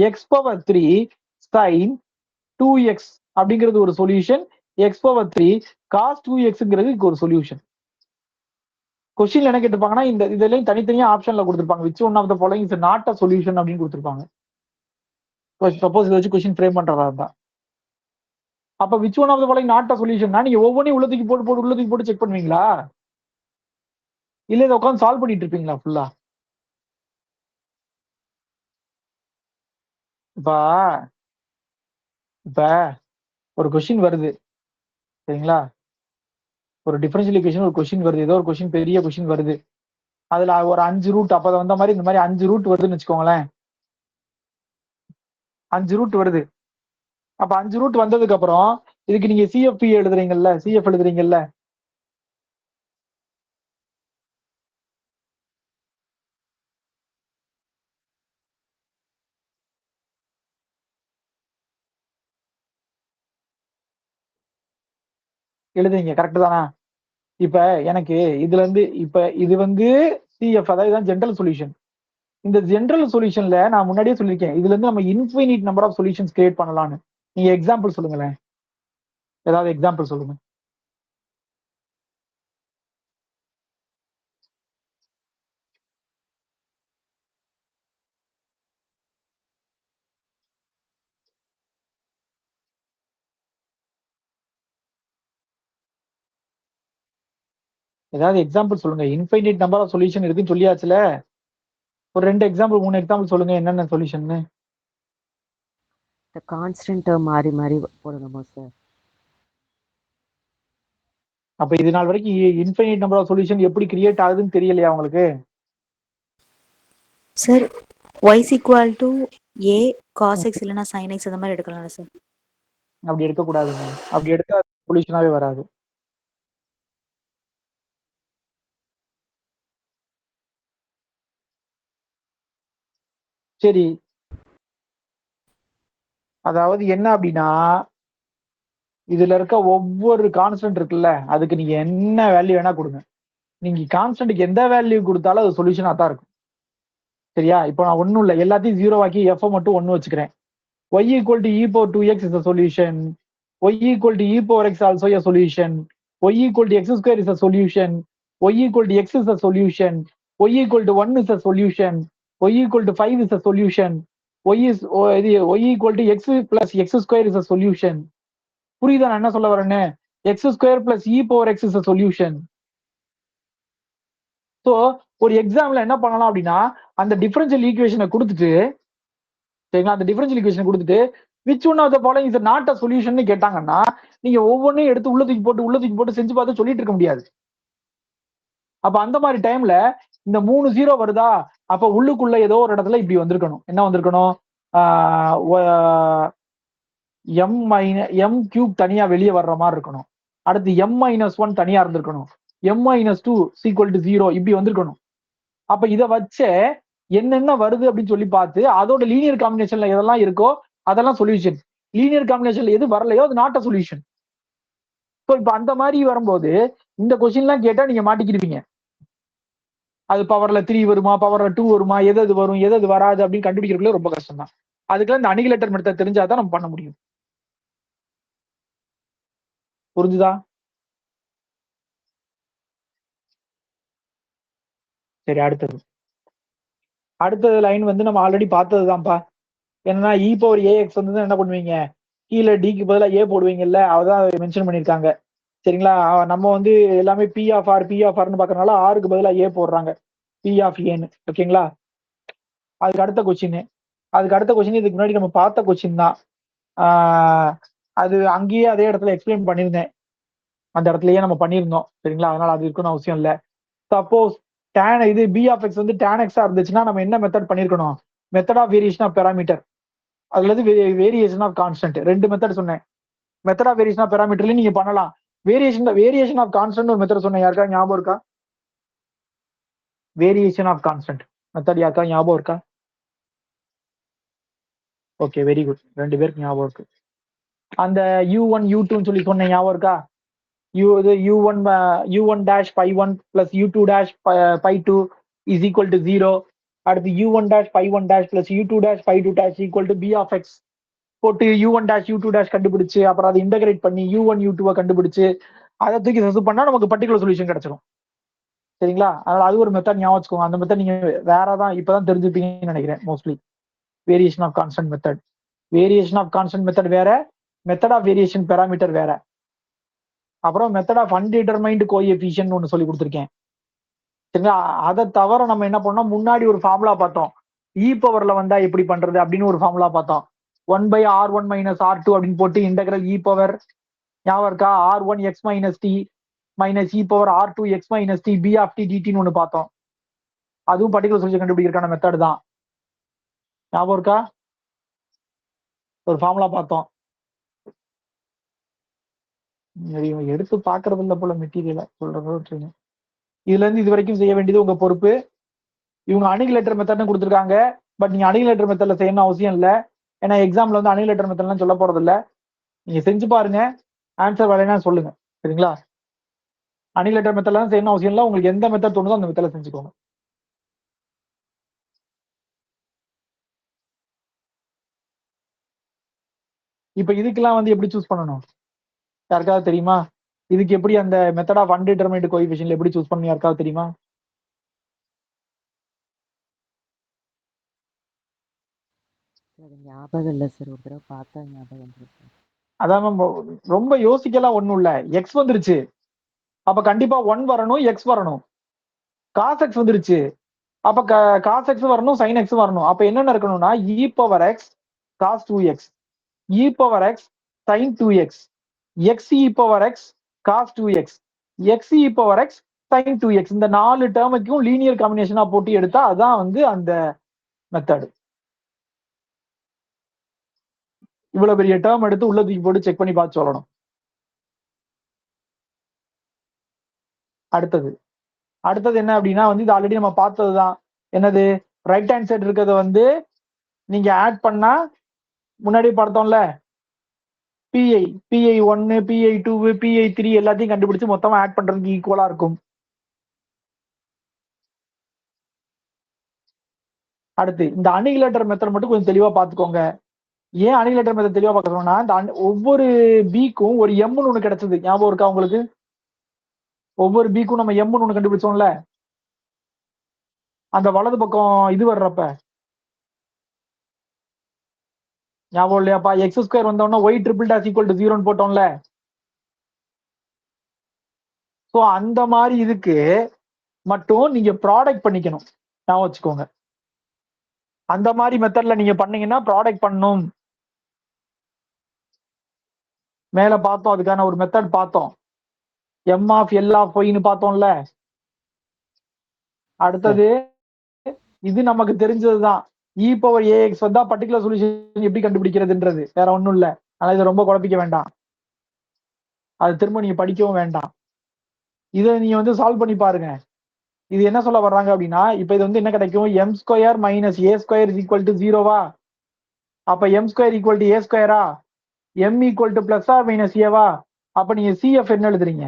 எக்ஸ் பவர் 3 சைன் 2x அப்படிங்கிறது ஒரு சொல்யூஷன், x⁻3 cos 2xங்கிறது ஒரு சொல்யூஷன். கொஸ்டின்ல என்ன கேட்டிருப்பாங்கன்னா இந்த இதுலயும் தனித்தனியா ஆப்ஷன்ல கொடுத்திருப்பாங்க which one of the following is not a solution அப்படின்னு கொடுத்திருப்பாங்க. சப்போஸ் இதை வச்சு கொஸ்டின் ஃப்ரேம் பண்றதா இருந்தா அப்ப which one of the following not a solutionனா நீங்க ஒவ்வொன்றையும் உள்ளதுக்கு போட்டு செக் பண்ணுவீங்களா இல்ல இதை உட்காந்து சால்வ் பண்ணிட்டு இருப்பீங்களா ஃபுல்லா? இப்ப இப்ப ஒரு கொஸ்டின் வருது சரிங்களா, ஒரு டிஃபரன்ஷியல் ஈக்குவேஷன் ஒரு கொஸ்டின் வருது, ஏதோ ஒரு கொஸ்டின் பெரிய கொஸ்டின் வருது, அதுல ஒரு 5 ரூட் அப்ப வந்த மாதிரி இந்த மாதிரி 5 ரூட் வருதுன்னு வச்சுக்கோங்களேன். 5 ரூட் வருது. அப்ப 5 ரூட் வந்ததுக்கு அப்புறம் இதுக்கு நீங்க சிஎஃப் எழுதுறீங்கல்ல எழுதுறீங்க கரெக்ட் தானா? இப்ப எனக்கு இதுல இருந்து இப்ப இது வந்து சிஎஃப், அதாவது ஜென்ரல் சொல்யூஷன். இந்த ஜென்ரல் சொல்யூஷன்ல நான் முன்னாடியே சொல்லியிருக்கேன், இதுல இருந்து நம்ம infinite number of solutions create பண்ணலாம்னு. நீங்க எக்ஸாம்பிள் சொல்லுங்களேன், ஏதாவது எக்ஸாம்பிள் சொல்லுங்க. ஏதாவது எக்ஸாம்பிள் சொல்லுங்க. இன்ஃபைனிட் நம்பர் ஆஃப் சொல்யூஷன் இருக்குன்னு சொல்லியாச்சுல, ஒரு 2 எக்ஸாம்பிள் 3 எக்ஸாம்பிள் சொல்லுங்க என்னென்ன சொல்யூஷன். இந்த கான்ஸ்டன்ட் மாறி மாறி போடணுமா சார்? அப்ப இது நாள் வரைக்கும் இன்ஃபைனிட் நம்பர் ஆஃப் சொல்யூஷன் எப்படி கிரியேட் ஆகுதுன்னு தெரியலையா உங்களுக்கு? Sir y is equal to a cos x இல்லைன்னா sin x அந்த மாதிரி எடுக்கலாம்ல சார்? அப்படி எடுக்கக்கூடாதுங்க, அப்படி எடுத்தா சொல்யூஷனாவே வராது. சரி, அதாவது என்ன அப்படின்னா இதுல இருக்க ஒவ்வொரு கான்ஸ்டன்ட் இருக்குல்ல அதுக்கு நீங்க என்ன வேல்யூ வேணா கொடுங்க, நீங்க கான்ஸ்டன்ட்டுக்கு எந்த வேல்யூ கொடுத்தாலும் அது சொல்யூஷனா தான் இருக்கும். சரியா? இப்போ நான் ஒன்றும் இல்லை, எல்லாத்தையும் 0 ஆக்கி எஃப் மட்டும் 1 வச்சுக்கிறேன். y equal to e power 2x is a solution, y equal to e power x also a solution, y equal to x square is a solution, y equal to x is a solution, y equal to 1 is a solution, y equal to 5 is a solution, y equal to x plus x square is a solution. புரியுதா நான் என்ன சொல்ல வரேன்னு? X square plus e power X is solution. So ஒரு எக்ஸாம்ல என்ன பண்ணலாம் அப்படின்னா அந்த டிஃபரன்ஷியல் ஈக்குவேஷனை கொடுத்துட்டு சரிங்களா, அந்த டிஃபரன்ஷியல் ஈக்குவேஷனை கொடுத்துட்டு which one of the following is not a solution கேட்டாங்கன்னா நீங்க ஒவ்வொன்றையும் எடுத்து உள்ளதுக்கு போட்டு செஞ்சு பார்த்து சொல்லிட்டு இருக்க முடியாது. அப்ப அந்த மாதிரி டைம்ல இந்த 3 0 வருதா, அப்ப உள்ளுக்குள்ள ஏதோ ஒரு இடத்துல இப்படி வந்திருக்கணும். என்ன வந்திருக்கணும்? எம் கியூப் தனியா வெளியே வர்ற மாதிரி இருக்கணும். அடுத்து m-1 தனியா இருந்திருக்கணும். m-2 ஈக்குவல் டு 0 இப்படி வந்திருக்கணும். அப்ப இதை வச்ச என்னென்ன வருது அப்படின்னு சொல்லி பார்த்து அதோட லீனியர் காம்பினேஷன்ல எதெல்லாம் இருக்கோ அதெல்லாம் சொல்யூஷன். லீனியர் காம்பினேஷன்ல எது வரலையோ அது நாட் அ சொல்யூஷன். ஸோ இப்ப அந்த மாதிரி வரும்போது இந்த கொஸ்டின்லாம் கேட்டா நீங்க மாட்டிக்கிடுவீங்க. அது பவர்ல 3 வருமா, பவர்ல 2 வருமா, எது வரும் எது வராது அப்படின்னு கண்டுபிடிக்கிறதுல ரொம்ப கஷ்டம் தான். அதுக்கெல்லாம் இந்த அனிகிலேட்டர் மெத்தட் தெரிஞ்சாதான் நம்ம பண்ண முடியும். புரிஞ்சுதா? சரி, அடுத்தது லைன் வந்து நம்ம ஆல்ரெடி பார்த்ததுதான்ப்பா. என்னன்னா இ பவர் ஏஎக்ஸ் வந்து என்ன பண்ணுவீங்க, கீழே டிக்கு பதிலாக ஏ போடுவீங்கல்ல, அதான் மென்ஷன் பண்ணியிருக்காங்க. சரிங்களா? நம்ம வந்து எல்லாமே பி ஆஃப் ஆர்னு பார்க்கறதுனால ஆருக்கு பதிலாக ஏ போடுறாங்க, பி ஆஃப் ஏன்னு. ஓகேங்களா? அதுக்கு அடுத்த கொஸ்டின் இதுக்கு முன்னாடி நம்ம பார்த்த கொஸ்டின் தான். அது அங்கேயே அதே இடத்துல எக்ஸ்பிளைன் பண்ணியிருந்தேன், அந்த இடத்துலயே நம்ம பண்ணியிருந்தோம். சரிங்களா? அதனால அது இருக்குன்னு அவசியம் இல்லை. சப்போஸ் இது பி ஆஃப் எக்ஸ் வந்து tan x இருந்துச்சுன்னா நம்ம என்ன மெத்தட் பண்ணிருக்கணும்? Method of variation of parameter அல்லது வேரியேஷன் ஆஃப் கான்ஸ்டன்ட், 2 மெத்தட் சொன்னேன். மெத்தட் ஆஃப் வேரியேஷன் ஆஃப் பெராமீட்டர்லயும் நீங்க பண்ணலாம். வேரியேஷன் ஆஃப் கான்ஸ்டன்ட் ஒரு மெத்தட் சொன்னேன், யாருக்கா ஞாபகம் இருக்கா? வேரியேஷன் ஆஃப் கான்ஸ்டன்ட் மெத்தட் யாருக்கா ஞாபகம் இருக்கா? ஓகே, வெரி குட், 2 பேருக்கு ஞாபகம் இருக்கு. அந்த u1 u2 சொல்லி சொன்னேன், ஞாபகம் இருக்கா? u1 dash phi1 plus u2 dash phi2 is equal to 0. அடுத்து u1 dash phi1 dash plus u2 dash phi2 dash equal to b of x. போட்டு u1 டேஷ் u2 டேஷ் கண்டுபிடிச்சு அப்புறம் அதை இன்டகிரேட் பண்ணி u1 u2 கண்டுபிடிச்சு அதை தூக்கி substitute பண்ணா நமக்கு பர்டிகுலர் சொல்யூஷன் கிடைச்சிடும். சரிங்களா? அதனால அது ஒரு மெத்தட் ஞாபகம் வச்சுக்கோங்க. அந்த மெத்தட் நீங்க வேறதான் இப்பதான் தெரிஞ்சுப்பீங்கன்னு நினைக்கிறேன். Mostly variation of constant method. Variation of constant method வேற, மெத்தட் ஆஃப் வேரியேஷன் பேராமீட்டர் வேற. அப்புறம் மெத்தட் ஆஃப் அன்டிடெர்மைன்டு கோஎஃபிஷியன்ட் ஒன்று சொல்லி கொடுத்துருக்கேன். சரிங்களா? அதை தவிர நம்ம என்ன பண்ணோம், முன்னாடி ஒரு ஃபார்முலா பார்த்தோம். இ பவர்ல வந்தா எப்படி பண்றது அப்படின்னு ஒரு ஃபார்முலா பார்த்தோம். 1/r1 - r2 அப்படின்னு போட்டு இன்டெகிரல் இ பவர் ஞாபகம் இருக்கா, r1 x - t minus e power r2 x - t b of t dtன்னு ஒன்று பார்த்தோம். அதுவும் பர்டிகுலர் சொல்யூஷன் கண்டுபிடிக்கிறதுக்கான மெத்தட் தான். ஞாபகம் இருக்கா? ஒரு ஃபார்முலா பார்த்தோம். இவங்க எடுத்து பாக்குறது இல்ல போல மெட்டீரியலை சொல்றேன். இதுல இருந்து இது வரைக்கும் செய்ய வேண்டியது உங்க பொறுப்பு. இவங்க அனிகுலேட்டர் மெத்தட்னு கொடுத்துருக்காங்க. பட் நீங்க அனிகுலேட்டர் மெத்தட்ல செய்யணும் அவசியம் இல்லை. ஏன்னா எக்ஸாம்ல வந்து அனிகுலேட்டர் மெத்தட்லாம் சொல்ல போறது இல்லை. நீங்க செஞ்சு பாருங்க, ஆன்சர் வரலைன்னா சொல்லுங்க. சரிங்களா? அனிகுலேட்டர் மெத்தட்லாம் செய்யணும் அவசியம் இல்லை. உங்களுக்கு எந்த மெத்தட் தோணுதோ அந்த மெத்தட்ல செஞ்சுக்கோங்க. இப்ப இதுக்கெல்லாம் வந்து எப்படி சூஸ் பண்ணணும் யாருக்காவது தெரியுமா? இதுக்கு எப்படி அந்த மெத்தட் ஆஃப் அன்டிடெர்மைன்டு கோஎஃபிஷியன்ட் எப்படி சூஸ் பண்ணணும் யாருக்காவது தெரியுமா? அது ஞாபகம் இல்லை சார், ஒரு தடவை பார்த்தா ஞாபகம் இருக்கு. அதான் ரொம்ப யோசிக்கலாம் ஒண்ணும் இல்ல. எக்ஸ் வந்துருச்சு, அப்ப கண்டிப்பா 1 வரணும், எக்ஸ் வரணும். காஸ் எக்ஸ் வந்துருச்சு, அப்ப காஸ் எக்ஸ் வரணும், சைன் எக்ஸ் வரணும். அப்ப என்னென்ன இருக்கணும்னா e power x cos 2x, e power x sine 2x, x e power x cos 2x, x e power x sine 2x. இந்த 4 டேர்முக்கும் லீனியர் காம்பினேஷனா போட்டு எடுத்தா அதான் வந்து அந்த மெத்தட். இவ்வளவு பெரிய டேர்ம் எடுத்து உள்ள தூக்கி போட்டு செக் பண்ணி பார்த்து சொல்லணும். அடுத்தது என்ன அப்படின்னா வந்து இது ஆல்ரெடி நம்ம பார்த்ததுதான். என்னது, ரைட் ஹேண்ட் சைடு இருக்கிறத வந்து நீங்க ஆட் பண்ணா முன்னாடி பார்த்தோம்ல, PI 1 PI 2 PI 3 எல்லாத்தையும் கண்டுபிடிச்சு மொத்தமா ஆட் பண்றதுக்கு ஈக்குவலா இருக்கும். அடுத்து இந்த அனிகுலேட்டர் மெத்தட் மட்டும் கொஞ்சம் தெளிவா பார்த்துக்கோங்க. ஏன் அனிகுலேட்டர் மெத்தட் தெளிவா பார்க்கணும்னா, இந்த ஒவ்வொரு பிக்கும் ஒரு எம்னு ஒண்ணு கிடைச்சது ஞாபகம் இருக்கா உங்களுக்கு? ஒவ்வொரு பிக்கும் நம்ம எம்னு ஒண்ணு கண்டுபிடிச்சோம்ல, அந்த வலது பக்கம் இது வர்றப்ப ஞாபகம் இல்லையாப்பா? எக்ஸ் ஸ்கொயர் வந்தோம்னா y triple dash equal to 0ன்னு போட்டோம்ல. ஸோ அந்த மாதிரி இதுக்கு மட்டும் நீங்க ப்ராடக்ட் பண்ணிக்கணும், ஞாபகம் வச்சுக்கோங்க. அந்த மாதிரி மெத்தட்ல நீங்க பண்ணீங்கன்னா ப்ராடக்ட் பண்ணணும். மேல பார்த்தோம், அதுக்கான ஒரு மெத்தட் பார்த்தோம். எம் ஆஃப் எல் ஆஃப் ஒய்னு பார்த்தோம்ல. அடுத்தது இது நமக்கு தெரிஞ்சதுதான். இ பவர் ஏஎக்ஸ் வந்தா பர்டிகுலர் சொல்யூஷன் எப்படி கண்டுபிடிக்கிறதுன்றது வேற ஒண்ணும் இல்ல. ஆனா இதை ரொம்ப குழப்பிக்க வேண்டாம், அது திரும்ப நீங்க படிக்கவும் வேண்டாம். இதை நீங்க வந்து சால்வ் பண்ணி பாருங்க. இது என்ன சொல்ல வர்றாங்க அப்படின்னா, இப்ப இது வந்து என்ன கிடைக்கும், m square minus a square equal to 0வா? அப்ப m square equal to a ஸ்கொயரா? M equal to plus or minus ஏவா? அப்ப நீங்க சிஎஃப் என்ன எழுதுறீங்க,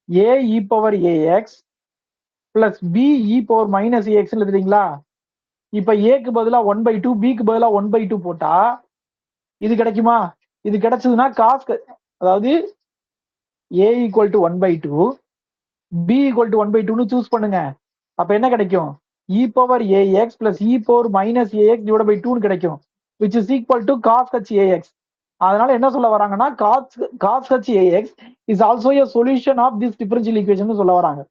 a e power ax plus b e power minus ax எழுதுறீங்களா? இப்ப ஏக்கு பதிலா 1/2, பிக்கு பதிலா 1/2 போட்டா இது கிடைக்குமா? இது கிடைச்சதுன்னா காஸ், அதாவது a equal to 1/2 b equal to 1/2ன்னு சூஸ் பண்ணுங்க. அப்ப என்ன கிடைக்கும், e power ax plus e power minus ax divide by 2ன்னு கிடைக்கும், which is equal to cos h ax. அதனால என்ன சொல்ல வராங்கன்னா, cos h ax is also a solution of this differential equation சொல்ல வராங்க.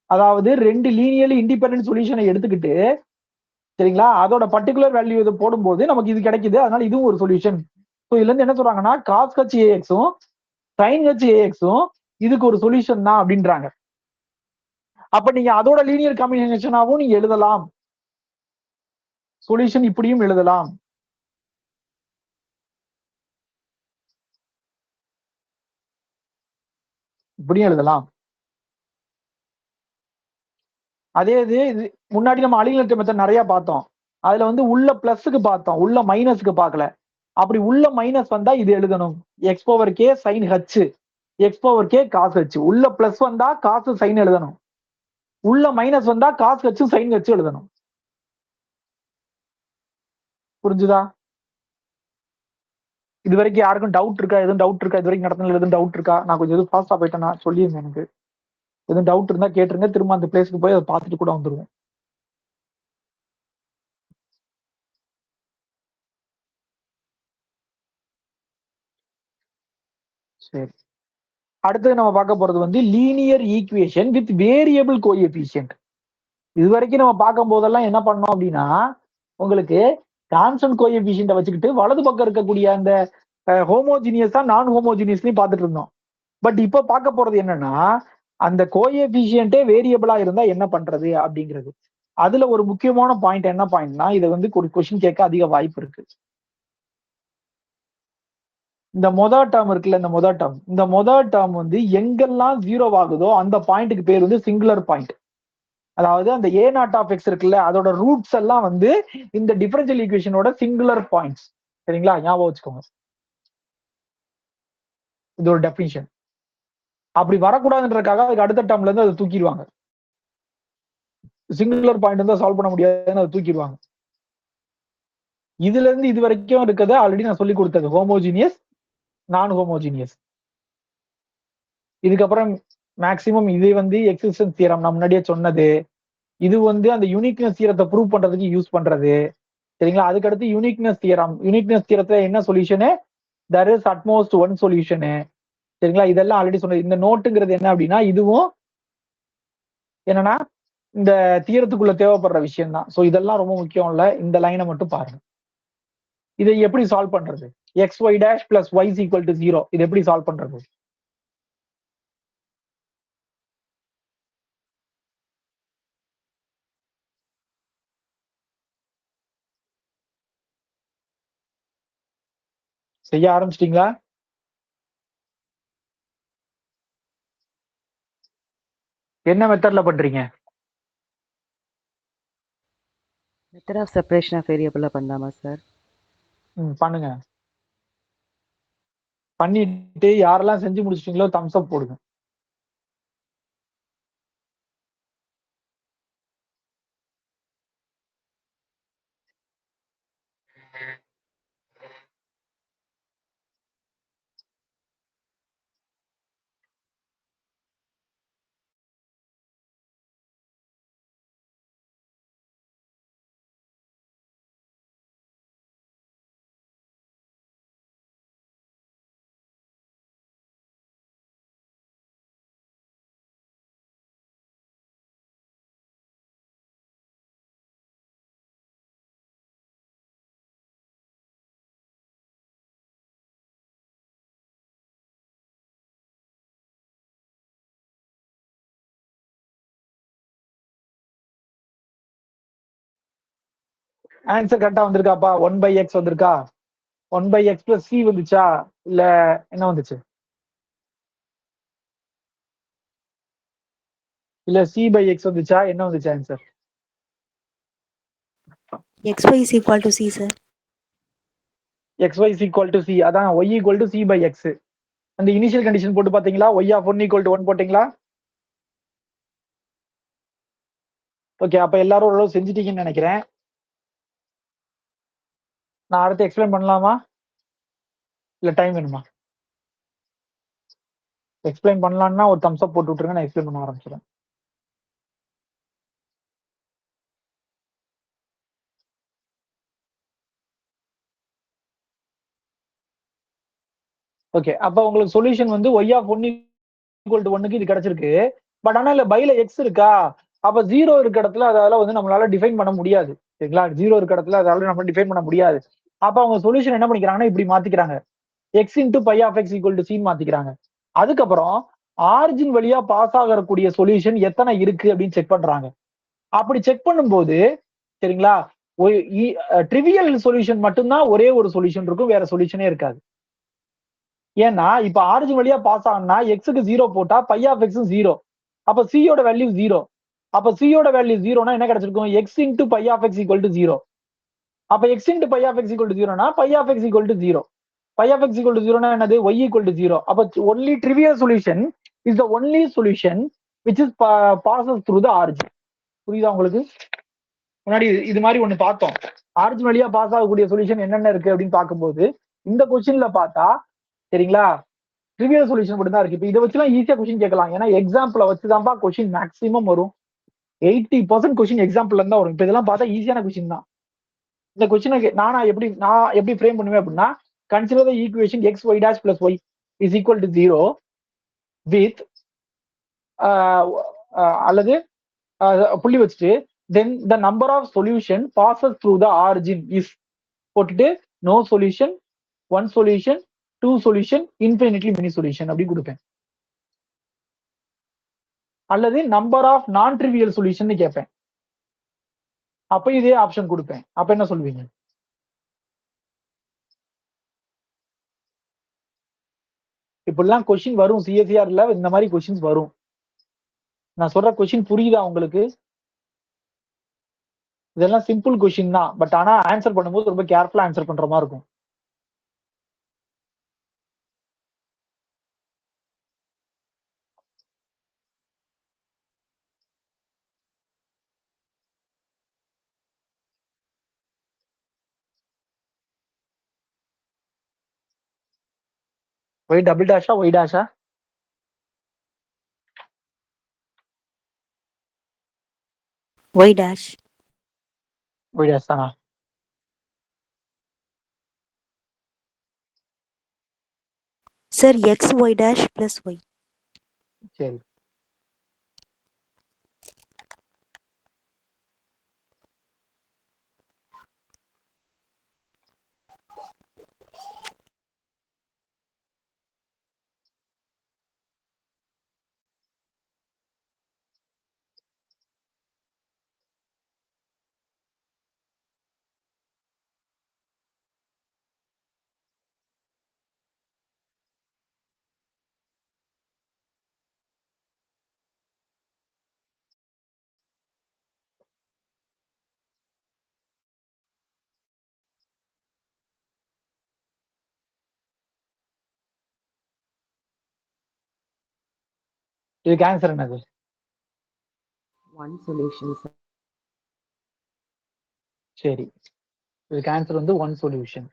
அதாவது ரெண்டு லீனியர்லி இண்டிபெண்டன்ட் சொல்யூஷனை எடுத்துக்கிட்டு, சரிங்களா, அதோட பர்டிகுலர் வேல்யூ இது போடும்போது நமக்கு இது கிடைக்குது. அதனால இதுவும் ஒரு சொல்யூஷன். ஸோ இதுல இருந்து என்ன சொல்றாங்கன்னா, காஸ் ஹச் ஏஎக்ஸும் சைன் ஹச் ஏஎக்ஸும் இதுக்கு ஒரு சொல்யூஷன் தான் அப்படின்றாங்க. அப்ப நீங்க அதோட லீனியர் காம்பினேஷனாவும் நீங்க எழுதலாம், சொல்யூஷன் இப்படியும் எழுதலாம். இப்படியும் எழுதலாம். அதே இது முன்னாடி நம்ம அலிங்கேட்டர் மெத்தட் நிறைய பார்த்தோம். அதுல வந்து உள்ள பிளஸ்க்கு பார்த்தோம், உள்ள மைனஸ்க்கு பார்க்கல. அப்படி உள்ள மைனஸ் வந்தா இது எழுதணும், x power k sine h, x power k cos h. உள்ள பிளஸ் வந்தா காசு சைன் எழுதணும், உள்ள மைனஸ் வந்தா காஸ் ஹச் சைன் ஹச் எழுதணும். புரிஞ்சுதா? இது வரைக்கும் யாருக்கும் டவுட் இருக்கா? எதுவும் டவுட் இருக்கா? இது வரைக்கும் நடத்தினதுல எதுவும் டவுட் இருக்கா? நான் கொஞ்சம் எதுவும் ஃபாஸ்டா போயிட்டேன்னா சொல்லிருங்க எனக்கு. எதுவும் டவுட் இருந்தா கேட்டுருங்க. திரும்ப அந்த பிளேஸ்க்கு போய் அதை பார்த்துட்டு கூட வந்துருவோம். சரி, அடுத்தது நம்ம பார்க்க போறது வந்து linear equation with variable coefficient. இது வரைக்கும் நம்ம பார்க்கும் போதெல்லாம் என்ன பண்ணோம் அப்படின்னா, உங்களுக்கு கான்ஸ்டன்ட் கோஎஃபிஷியன்ட்டை வச்சுக்கிட்டு வலது பக்கம் இருக்கக்கூடிய அந்த ஹோமோஜினியஸா நான் ஹோமோஜினியஸ்லையும் பார்த்துட்டு இருந்தோம். பட் இப்போ பார்க்க போறது என்னன்னா, அந்த கோஎஃபிஷியன்ட்டே வேரியபிளா இருந்தா என்ன பண்றது அப்படிங்கிறது. அதுல ஒரு முக்கியமான பாயிண்ட் என்ன பாயிண்ட்னா, இதை வந்து ஒரு கொஸ்டின் கேட்க அதிக வாய்ப்பு இருக்கு. இந்த டேர்ம் இருக்குல்ல, இந்த டேர்ம் வந்து எங்கெல்லாம் ஜீரோ ஆகுதோ அந்த பாயிண்ட்டுக்கு பேர் வந்து சிங்குலர் பாயிண்ட். அதாவது அந்த ஏ நாட் ஆஃப் எக்ஸ் இருக்குல்ல, அதோட ரூட்ஸ் எல்லாம் வந்து இந்த டிஃபரன்ஷியல் ஈக்குவேஷனோட சிங்குலர் பாயிண்ட்ஸ். சரிங்களா, ஞாபகம் வச்சுக்கோங்க. இது ஒரு டெஃபினிஷன். அப்படி வரக்கூடாதுன்றதுக்காக அதுக்கு அடுத்த டேர்ம்ல இருந்து அதை தூக்கிடுவாங்க. சிங்குலர் பாயிண்ட் இருந்தா சால்வ் பண்ண முடியாதுன்னு அதை தூக்கிடுவாங்க. இதுல இருந்து இது வரைக்கும் இருக்கிறது ஆல்ரெடி நான் சொல்லி கொடுத்தது, ஹோமோஜினியஸ், நான் ஹோமோஜினியஸ். இதுக்கப்புறம் மேக்சிமம் இது வந்து எக்ஸிஸ்டன்ஸ் தியரம் நான் முன்னாடியே சொன்னது. இது வந்து அந்த யூனிக்னஸ் தியரத்தை ப்ரூவ் பண்றதுக்கு யூஸ் பண்றது. சரிங்களா, அதுக்கடுத்து யூனிக்னஸ் தியரத்துல என்ன solution? there is at most one solution. சரிங்களா, இதெல்லாம் ஆல்ரெடி சொன்னது. இந்த நோட்டுங்கிறது என்ன அப்படின்னா, இதுவும் என்னன்னா இந்த தியரத்துக்குள்ள தேவைப்படுற விஷயம் தான். ஸோ இதெல்லாம் ரொம்ப முக்கியம் இல்ல, இந்த லைனை மட்டும் பாருங்க. இதை எப்படி சால்வ் பண்றது? X y dash plus y is equal to 0. இது எப்படி சால்வ் பண்றது? செய்ய ஆரம்பிச்சிட்டீங்களா? என்ன மெத்தட்ல பண்றீங்க? மெத்தட் ஆஃப் செப்பரேஷன் ஆஃப் வேரியபிளா பண்ணலாமா சார்? பண்ணுங்க. பண்ணிட்டு யாரெல்லாம் செஞ்சு முடிச்சிட்டீங்களோ தம்ஸ் அப் போடுங்க. ஆன்சர் கரெக்டா வந்திருக்காப்பா? 1/x வந்திருக்கா? 1/x பிளஸ் சி வந்துச்சா, இல்ல என்ன வந்துச்சு? இல்ல சி பை எக்ஸ் வந்துச்சா, என்ன வந்துச்சு answer? xy is equal to c sir. xy is equal to c. அதான் y equal to c by x. அந்த இனிஷியல் கண்டிஷன் போட்டு பாத்தீங்களா? y of 1 equal to 1 போட்டீங்களா? ஓகே, அப்ப எல்லாரும் ஓரளவு செஞ்சிட்டீங்கன்னு நினைக்கிறேன். நான் அடுத்து எக்ஸ்பிளைன் பண்ணலாமா, இல்ல டைம் வேணுமா? எக்ஸ்பிளைன் பண்ணலாம்னா ஒரு தம்ஸ் அப் போட்டு விட்டுருங்க, நான் எக்ஸ்பிளைன் பண்ண ஆரம்பிச்சிடுறேன். ஓகே, அப்ப உங்களுக்கு சொல்யூஷன் வந்து y of 1 equal to 1க்கு இது கிடைச்சிருக்கு. பட் ஆனா இல்ல பைல எக்ஸ் இருக்கா, அப்ப 0 இருக்க இடத்துல அதால வந்து நம்மளால டிஃபைன் பண்ண முடியாது. சரிங்களா, 0 இருக்க இடத்துல அதால நம்ம டிஃபைன் பண்ண முடியாது. அப்ப அவங்க சொல்யூஷன் என்ன பண்ணிக்கிறாங்கன்னா இப்படி மாத்திக்கிறாங்க, x into pi of x equal to சின்னு மாத்திக்கிறாங்க. அதுக்கப்புறம் ஆரிஜின் வழியா பாஸ் ஆகக்கூடிய சொல்யூஷன் எத்தனை இருக்கு அப்படின்னு செக் பண்றாங்க. அப்படி செக் பண்ணும்போது சரிங்களா, ட்ரிவியல் சொல்யூஷன் மட்டும்தான் ஒரே ஒரு சொல்யூஷன் இருக்கும், வேற சொல்யூஷனே இருக்காது. ஏன்னா இப்ப ஆரிஜின் வழியா பாஸ் ஆகணும்னா எக்ஸுக்கு 0 போட்டா பை ஆஃப் எக்ஸ் 0, அப்ப சியோட வேல்யூ 0. அப்ப சியோட வேல்யூ 0னா என்ன கிடைச்சிருக்கும்? X into pi of x equal to 0. அப்ப x into pi of x equal to 0னா pi of x equal to 0. Pi of x equal to 0னா என்னது? y equal to 0. அப்ப only trivial solution is the only solution which is passes through the origin. புரியுதா உங்களுக்கு? முன்னாடி இது மாதிரி ஒண்ணு பார்த்தோம். ஆரிஜின் வழியா பாஸ் ஆகக்கூடிய சொல்யூஷன் என்னென்ன இருக்கு அப்படின்னு பார்க்கும்போது இந்த கொஸ்டின்ல பார்த்தா சரிங்களா ட்ரிவியல் சொல்யூஷன் மட்டும் தான் இருக்கு. இப்போ இதை வச்சுலாம் ஈஸியா கொஸ்டின் கேட்கலாம். ஏன்னா எக்ஸாம்பிள வச்சுதான்ப்பா கொஸ்டின் மேக்ஸிமம் வரும். 80% கொஸ்டின் எக்ஸாம்பிள்ல இருந்தா வரும். இப்போ இதெல்லாம் பார்த்தா ஈஸியான கொஸ்டின் தான். இந்த கொஸ்டினை நான் எப்படி ஃப்ரேம் பண்ணுவேன் அப்படின்னா, consider the equation x y dash plus y is equal to 0 with அல்லது புள்ளி வச்சுட்டு then the number of solution passes through the origin is போட்டுட்டு no solution, one solution, two solution, infinitely many solution அப்படி கொடுப்பேன். அல்லது number of non trivial solution கேட்பேன். அப்ப இதே ஆப்ஷன் கொடுப்பேன். அப்ப என்ன சொல்லுவீங்க? இப்படிலாம் கொஸ்டின் வரும் சிஎஸ்சிஆர்ல, இந்த மாதிரி கொஸ்டின்ஸ் வரும். நான் சொல்ற கொஸ்டின் புரியுதா உங்களுக்கு? இதெல்லாம் சிம்பிள் கொஸ்டின் தான். பட் ஆனா ஆன்சர் பண்ணும்போது ரொம்ப கேர்ஃபுல்லா ஆன்சர் பண்ற மாதிரி இருக்கும். ஒய் டபுள் டேஷா ஒய் டேஷா? Y dash. ஒய் டேஷ் தானா? Sir x y dash plus y. சரி. இதுக்கு ஆன்சர் என்னது? One solution sir. சரி, இதுக்கு ஆன்சர் வந்து ஒன் சொல்யூஷன்.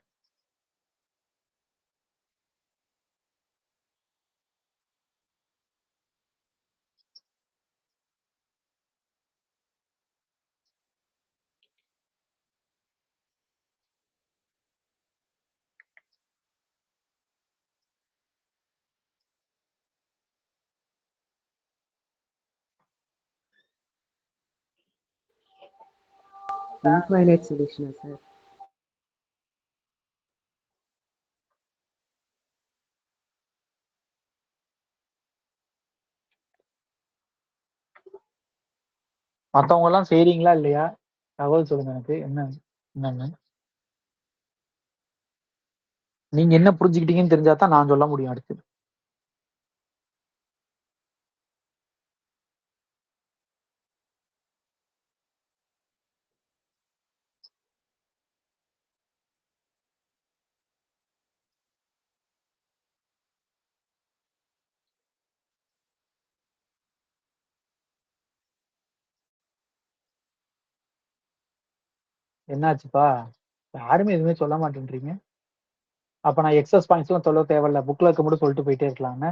இன்ஃபைனைட் சொல்யூஷனா சார்? மத்தவங்க எல்லாம் செய்றீங்களா இல்லையா? தகவல் சொல்லுங்க எனக்கு. என்னன்னு நீங்க என்ன புரிஞ்சுக்கிட்டீங்கன்னு தெரிஞ்சா தான் நான் சொல்ல முடியும் அடுத்து. என்னாச்சுப்பா? யாருமே எதுவுமே சொல்ல மாட்டேன்றீங்க. அப்ப நான் எக்ஸஸ் பாயிண்ட்ஸ் எல்லாம் சொல்ல தேவையில்ல, புக்ல இருக்க மட்டும் சொல்லிட்டு போயிட்டே இருக்கலாங்க.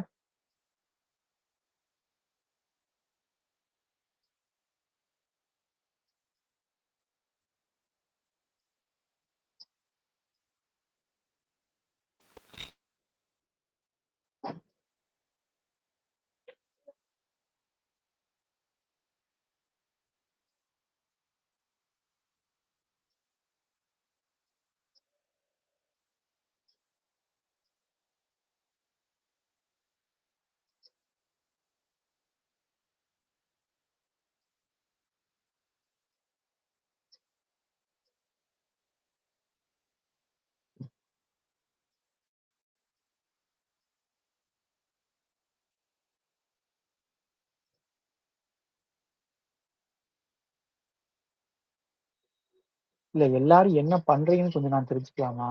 இல்ல, எல்லாரும் என்ன பண்றீங்கன்னு கொஞ்சம் நான் தெரிஞ்சுக்கலாமா?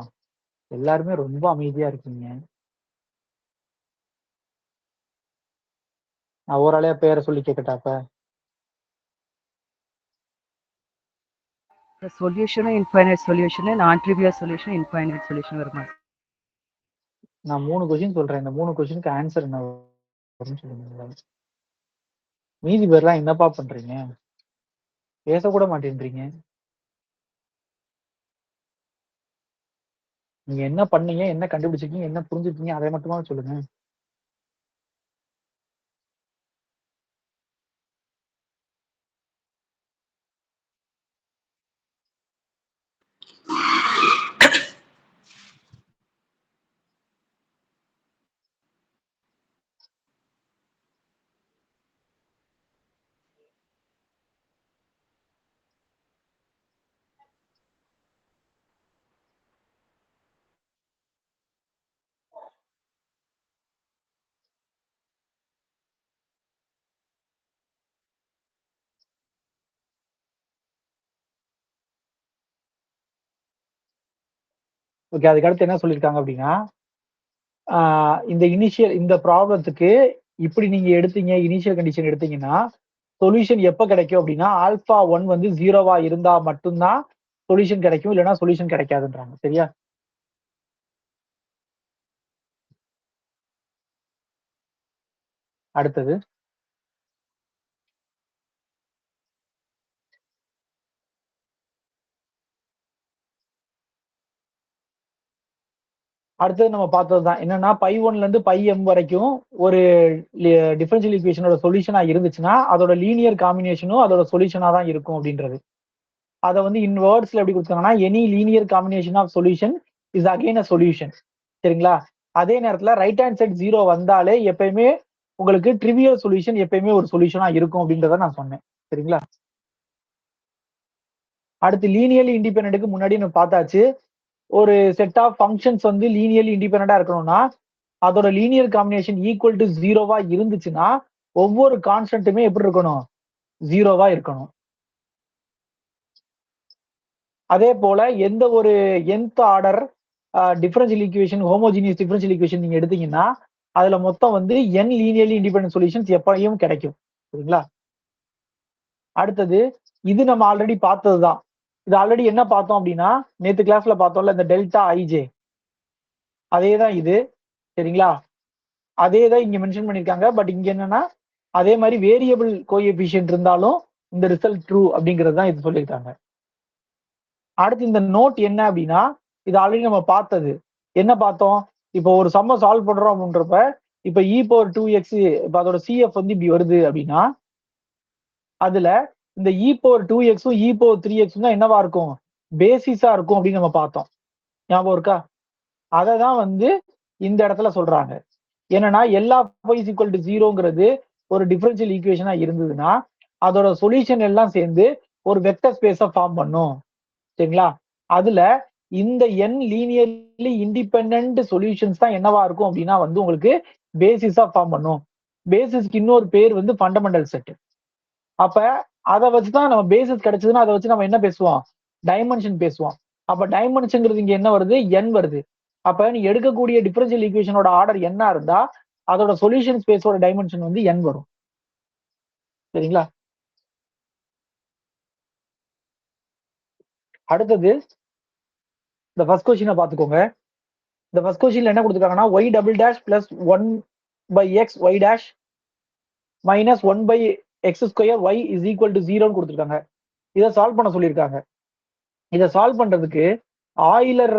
எல்லாருமே ரொம்ப அமைதியா இருக்கீங்க. நான் ஓராளையா பேரை சொல்லி கேட்கட்டாப்ப? சொல்யூஷனும் இன்ஃபைனைட் சொல்யூஷனு, நான் ட்ரிவியல் சொல்யூஷன், இன்ஃபைனைட் சொல்யூஷன் வருமா? நான் 3 கொஸ்டின் சொல்றேன். இந்த 3 கொஸ்டினுக்கு ஆன்சர் என்ன வரும்னு சொல்லுங்க. மீதி பேர்லாம் என்னப்பா பண்றீங்க? பேசக்கூட மாட்டேன்றீங்க. நீங்க என்ன பண்ணீங்க, என்ன கண்டுபிடிச்சிருக்கீங்க, என்ன புரிஞ்சுருக்கீங்க, அதை மட்டுமா சொல்லுங்க. ஓகே, அதுக்கு அடுத்து என்ன சொல்லியிருக்காங்க அப்படின்னா, இந்த ப்ராப்ளத்துக்கு இப்படி நீங்க எடுத்தீங்க, இனிஷியல் கண்டிஷன் எடுத்தீங்கன்னா சொல்யூஷன் எப்ப கிடைக்கும் அப்படின்னா ஆல்பா 1 வந்து 0வா இருந்தா மட்டும்தான் சொல்யூஷன் கிடைக்கும், இல்லைன்னா சொல்யூஷன் கிடைக்காதுன்றாங்க. சரியா? அடுத்தது நம்ம பார்த்ததுதான் என்னன்னா பை 1ல இருந்து பை m வரைக்கும் ஒரு டிஃபரன்ஷியல் ஈக்குவேஷனோட சொல்யூஷனா இருந்துச்சுன்னா அதோட லீனியர் காம்பினேஷனும் அதோட சொல்யூஷனா தான் இருக்கும் அப்படின்றது. அதை வந்து இன் வேர்ட்ஸ்ல எப்படி கொடுத்தாங்கன்னா any linear combination of solution is again a solution. சரிங்களா? அதே நேரத்துல ரைட் ஹேண்ட் சைட் 0 வந்தாலே எப்பயுமே உங்களுக்கு ட்ரிவியல் சொல்யூஷன் எப்பயுமே ஒரு சொல்யூஷனா இருக்கும் அப்படின்றத நான் சொன்னேன். சரிங்களா? அடுத்து லீனியர்லி இண்டிபெண்டன்ட்க்கு முன்னாடி நம்ம பார்த்தாச்சு. ஒரு செட் ஆஃப் ஃபங்க்ஷன்ஸ் வந்து லீனியர்லி இண்டிபெண்டண்டா இருக்கணும்னா அதோட லீனியர் காம்பினேஷன் ஈக்குவல் டு 0வா இருந்துச்சுன்னா ஒவ்வொரு கான்ஸ்டன்ட்டுமே எப்படி இருக்கணும்? 0வா இருக்கணும். அதே போல எந்த ஒரு nth order differential equation, homogeneous differential equation நீங்க எடுத்தீங்கன்னா அதுல மொத்தம் வந்து n லீனியர்லி இண்டிபெண்டன்ட் சொல்யூஷன்ஸ் எப்பயும் கிடைக்கும். சரிங்களா? அடுத்தது இது நம்ம ஆல்ரெடி பார்த்ததுதான். இது ஆல்ரெடி என்ன பார்த்தோம் அப்படின்னா நேத்து கிளாஸ்ல பார்த்தோம்ல இந்த டெல்டா ஐஜே, அதேதான் இது. சரிங்களா? அதேதான் இங்க மென்ஷன் பண்ணிருக்காங்க. பட் இங்க என்னன்னா அதே மாதிரி வேரியபிள் கோஎஃபிஷியன்ட் இருந்தாலும் இந்த ரிசல்ட் ட்ரூ அப்படிங்கிறது தான் இது சொல்லியிருக்காங்க. அடுத்து இந்த நோட் என்ன அப்படின்னா இது ஆல்ரெடி நம்ம பார்த்தது. என்ன பார்த்தோம்? இப்போ ஒரு சம்ம சால்வ் பண்றோம் அப்படின்றப்ப இப்ப e⁴2x இப்ப அதோட சிஎஃப் வந்து இப்படி வருது அப்படின்னா அதுல இந்த e⁴2xும் e⁴3xும் தான் என்னவா இருக்கும்? பேசிஸா இருக்கும் அப்படின்னு நம்ம பார்த்தோம். ஞாபகம் இருக்கா? அதை தான் வந்து இந்த இடத்துல சொல்றாங்க. என்னன்னா எல்லா y ஈக்குவல் டு 0ங்கிறது ஒரு டிஃபரன்ஷியல் ஈக்குவேஷனா இருந்ததுன்னா அதோட சொல்யூஷன் எல்லாம் சேர்ந்து ஒரு வெக்டர் ஸ்பேஸை ஃபார்ம் பண்ணும். சரிங்களா? அதுல இந்த n லீனியர்லி இண்டிபெண்டன்ட் சொல்யூஷன்ஸ் தான் என்னவா இருக்கும் அப்படின்னா வந்து உங்களுக்கு பேசிஸா ஃபார்ம் பண்ணும். பேசிஸ்க்கு இன்னொரு பேர் வந்து ஃபண்டமெண்டல் செட். அப்ப அதை வச்சுதான் நம்ம பேசிஸ் கிடைச்சதுன்னா அதை வச்சு நம்ம என்ன பேசுவோம்? டைமென்ஷன் பேசுவோம். அப்ப டைமென்ஷன்ங்கிறது இங்க என்ன வருது? n வருது. அப்ப நீ எடுக்கக்கூடிய டிஃபரன்ஷியல் ஈக்குவேஷனோட ஆர்டர் என்ன இருந்தா அதோட சொல்யூஷன் ஸ்பேஸோட டைமென்ஷன் வந்து n வரும். சரிங்களா? அடுத்தது இந்த ஃபர்ஸ்ட் கொஸ்டினை பார்த்துக்கோங்க. இந்த ஃபர்ஸ்ட் கொஸ்டின்ல என்ன கொடுத்துருக்காங்கன்னா y double dash plus 1/x y dash minus 1/x square y is equal to 0ன்னு கொடுத்துருக்காங்க. இதை சால்வ் பண்ண சொல்லியிருக்காங்க. இதை சால்வ் பண்றதுக்கு ஆயிலர்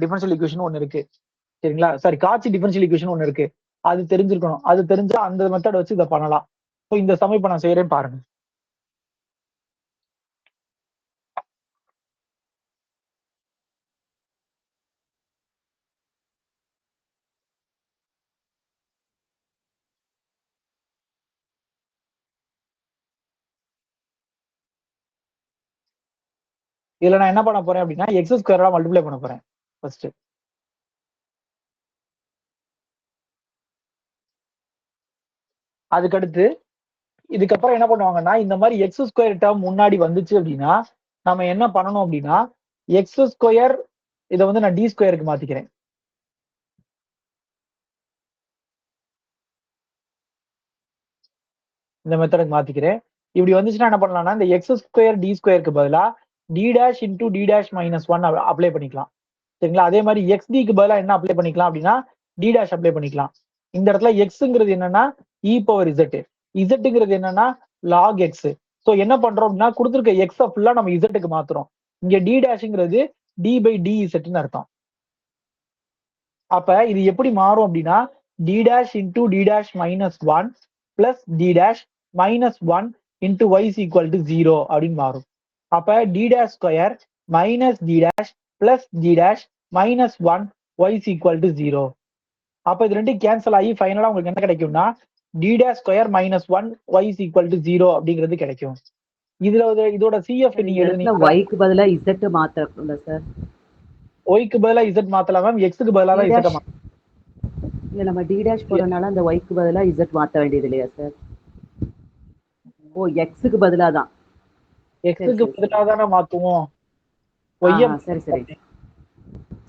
டிஃபரன்ஷியல் ஈக்குவேஷன் ஒன்று இருக்கு. சரிங்களா? சாரி, காட்சி டிஃபரன்ஷியல் ஈக்குவேஷன் ஒன்று இருக்கு. அது தெரிஞ்சிருக்கணும். அது தெரிஞ்சா அந்த மெத்தட் வச்சு இதை பண்ணலாம். ஸோ இந்த சமயம் இப்ப நான் செய்யறேன் பாருங்க. இதுல நான் என்ன பண்ண போறேன் அப்படின்னா எக்ஸ் ஸ்கொயரா மல்டிப்ளை பண்ண போறேன் ஃபர்ஸ்ட். அதுக்கடுத்து இதுக்கப்புறம் என்ன பண்ணுவாங்கன்னா இந்த மாதிரி எக்ஸ் ஸ்கொயர் டேர்ம் முன்னாடி வந்துச்சு அப்படின்னா நம்ம என்ன பண்ணணும் அப்படின்னா எக்ஸ் ஸ்கொயர் இதை வந்து நான் டி ஸ்கொயருக்கு மாத்திக்கிறேன். இந்த மெத்தடுக்கு மாத்திக்கிறேன். இப்படி வந்துச்சுன்னா என்ன பண்ணலாம்னா இந்த எக்ஸ் ஸ்கொயர் டி ஸ்கொயருக்கு பதிலா t dash into t dash minus 1 apply பண்ணிக்கலாம். சரிங்களா? அதே மாதிரி xdக்கு பதிலா என்ன அப்ளை பண்ணிக்கலாம் அப்படின்னா d dash அப்ளை பண்ணிக்கலாம். இந்த இடத்துல xங்கிறது என்னன்னா e பவர் z, zங்கிறது என்னன்னா log x. ஸோ என்ன பண்றோம் அப்படின்னா கொடுத்துருக்க x ஃபுல்லா நம்ம zக்கு மாத்துறோம். இங்க d டேஷ்ங்கிறது d பை dzன்னு அர்த்தம். அப்ப இது எப்படி மாறும் அப்படின்னா d dash into d dash minus 1 plus d dash minus 1 into y is equal to 0 அப்படின்னு மாறும். அப்ப d dash square minus d dash plus d dash minus 1 y is equal to 0. அப்ப இது ரெண்டும் கேன்சல் ஆகி ஃபைனலா உங்களுக்கு என்ன கிடைக்கும்னா d dash square minus 1 y is equal to 0 அப்படிங்கிறது கிடைக்கும். இதோட CF நீங்க எழுதுனீங்க yக்கு பதிலா z மாத்தறோம்ல சார். yக்கு பதிலா z மாத்தலாம் மேம், xக்கு பதிலா தான் z மாத்தலாம். இல்ல நம்ம d dash போறனால அந்த yக்கு பதிலா z மாத்த வேண்டியது இல்லையா சார்? ஓ xக்கு பதிலா தான். xக்கு பதிலா தானே மாத்துவோம்.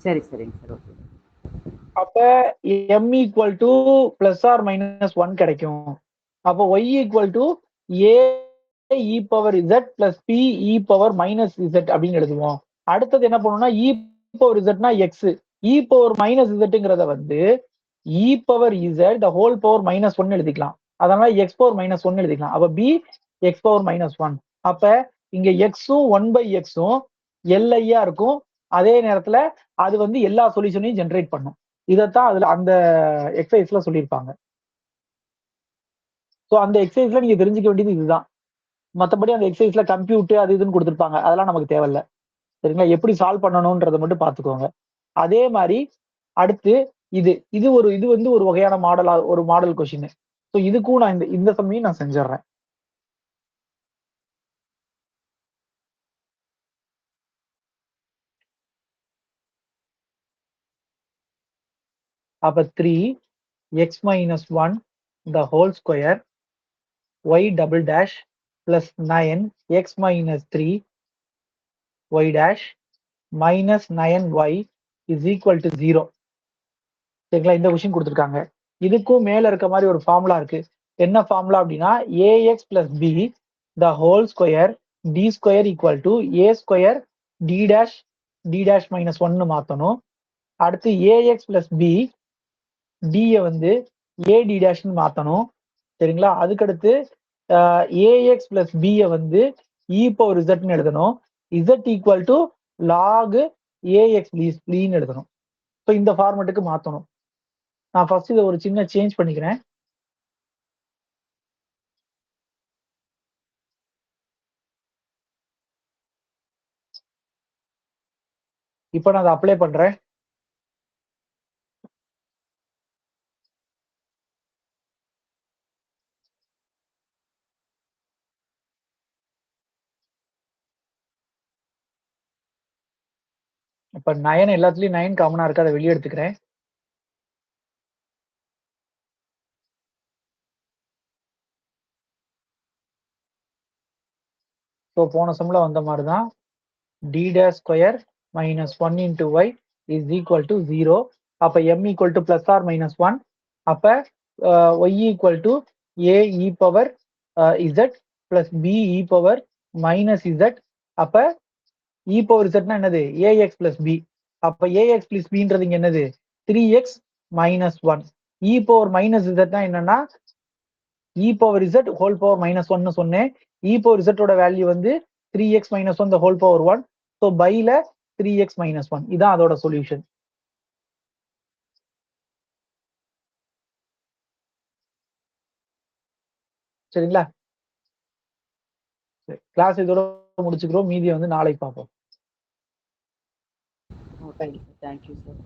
சரி சரிங்க சார். ஓகே. அப்ப m equal to plus or minus 1 கிடைக்கும். அப்போ y equal to a e power z plus p e power minus z அப்படின்னு எழுதுவோம். அடுத்தது என்ன பண்ணணும்னா e பவர் zனா x, e பவர் மைனஸ் zங்கிறத வந்து e power z the whole power minus 1 எழுதிக்கலாம். அதனால x பவர் மைனஸ் 1 எழுதிக்கலாம். அப்ப b x பவர் மைனஸ் 1. அப்ப இங்க x-உம் 1 பை x-உம் LI-யா இருக்கும். அதே நேரத்துல அது வந்து எல்லா சொல்யூஷனையும் ஜெனரேட் பண்ணும். இதைத்தான் அதுல அந்த எக்ஸசைஸ்ல சொல்லியிருப்பாங்க. ஸோ அந்த எக்ஸசைஸ்ல நீங்க தெரிஞ்சுக்க வேண்டியது இதுதான். மற்றபடி அந்த எக்ஸசைஸ்ல கம்ப்யூட் அது இதுன்னு கொடுத்துருப்பாங்க, அதெல்லாம் நமக்கு தேவையில்ல. சரிங்களா? எப்படி சால்வ் பண்ணணும்ன்றதை மட்டும் பார்த்துக்கோங்க. அதே மாதிரி அடுத்து இது வந்து ஒரு வகையான மாடல் கொஸ்டின். ஸோ இதுக்கும் நான் இந்த சமயம் நான் செஞ்சிடறேன். அப்ப 3x minus 1 the whole square y double dash plus 9x minus 3 y dash minus 9y is equal to 0. சரிங்களா? இந்த கொஸ்டின் கொடுத்துருக்காங்க. இதுக்கும் மேல இருக்க மாதிரி ஒரு ஃபார்முலா இருக்கு. என்ன ஃபார்முலா அப்படின்னா ax plus b the whole square d square equal to a square d dash minus 1 மாத்தணும். அடுத்து ax plus b d வந்து ad டேஷ்னு மாத்தணும். சரிங்களா? அதுக்கடுத்து ax plus b வந்து e பவர் zன்னு எழுதணும். z equal to log ax ப்ளீஸ்ன்னு எழுதணும். ஸோ இந்த ஃபார்மேட்டுக்கு மாத்தணும். நான் ஃபர்ஸ்ட் இதை ஒரு சின்ன சேஞ்ச் பண்ணிக்கிறேன். இப்போ நான் அதை அப்ளை பண்றேன். இப்ப 9 எல்லாத்துலயும் 9 காமனா இருக்கு, அதை வெளியே எடுத்துக்கிறேன். ஸோ போன சம்ல வந்த மாதிரி தான் d dash square minus 1 into y is equal to 0. அப்ப m equal to plus or minus 1. அப்ப y equal to a e power z plus b e power minus z. அப்ப e பவர் zனா என்னது ax plus b. அப்ப ax plus bன்றது இங்க என்னது 3x minus 1. e power minus zனா என்னன்னா e power z whole power minus 1 சொன்னேன். e பவர் z ஓட வேல்யூ வந்து 3x minus 1 whole power 1. So பைல 3x மைனஸ் 1 இதான் அதோட சொல்யூஷன். சரிங்களா? கிளாஸ் இதோட முடிச்சுக்கிறோம். மீதியை வந்து நாளைக்கு பார்ப்போம். Thank you sir.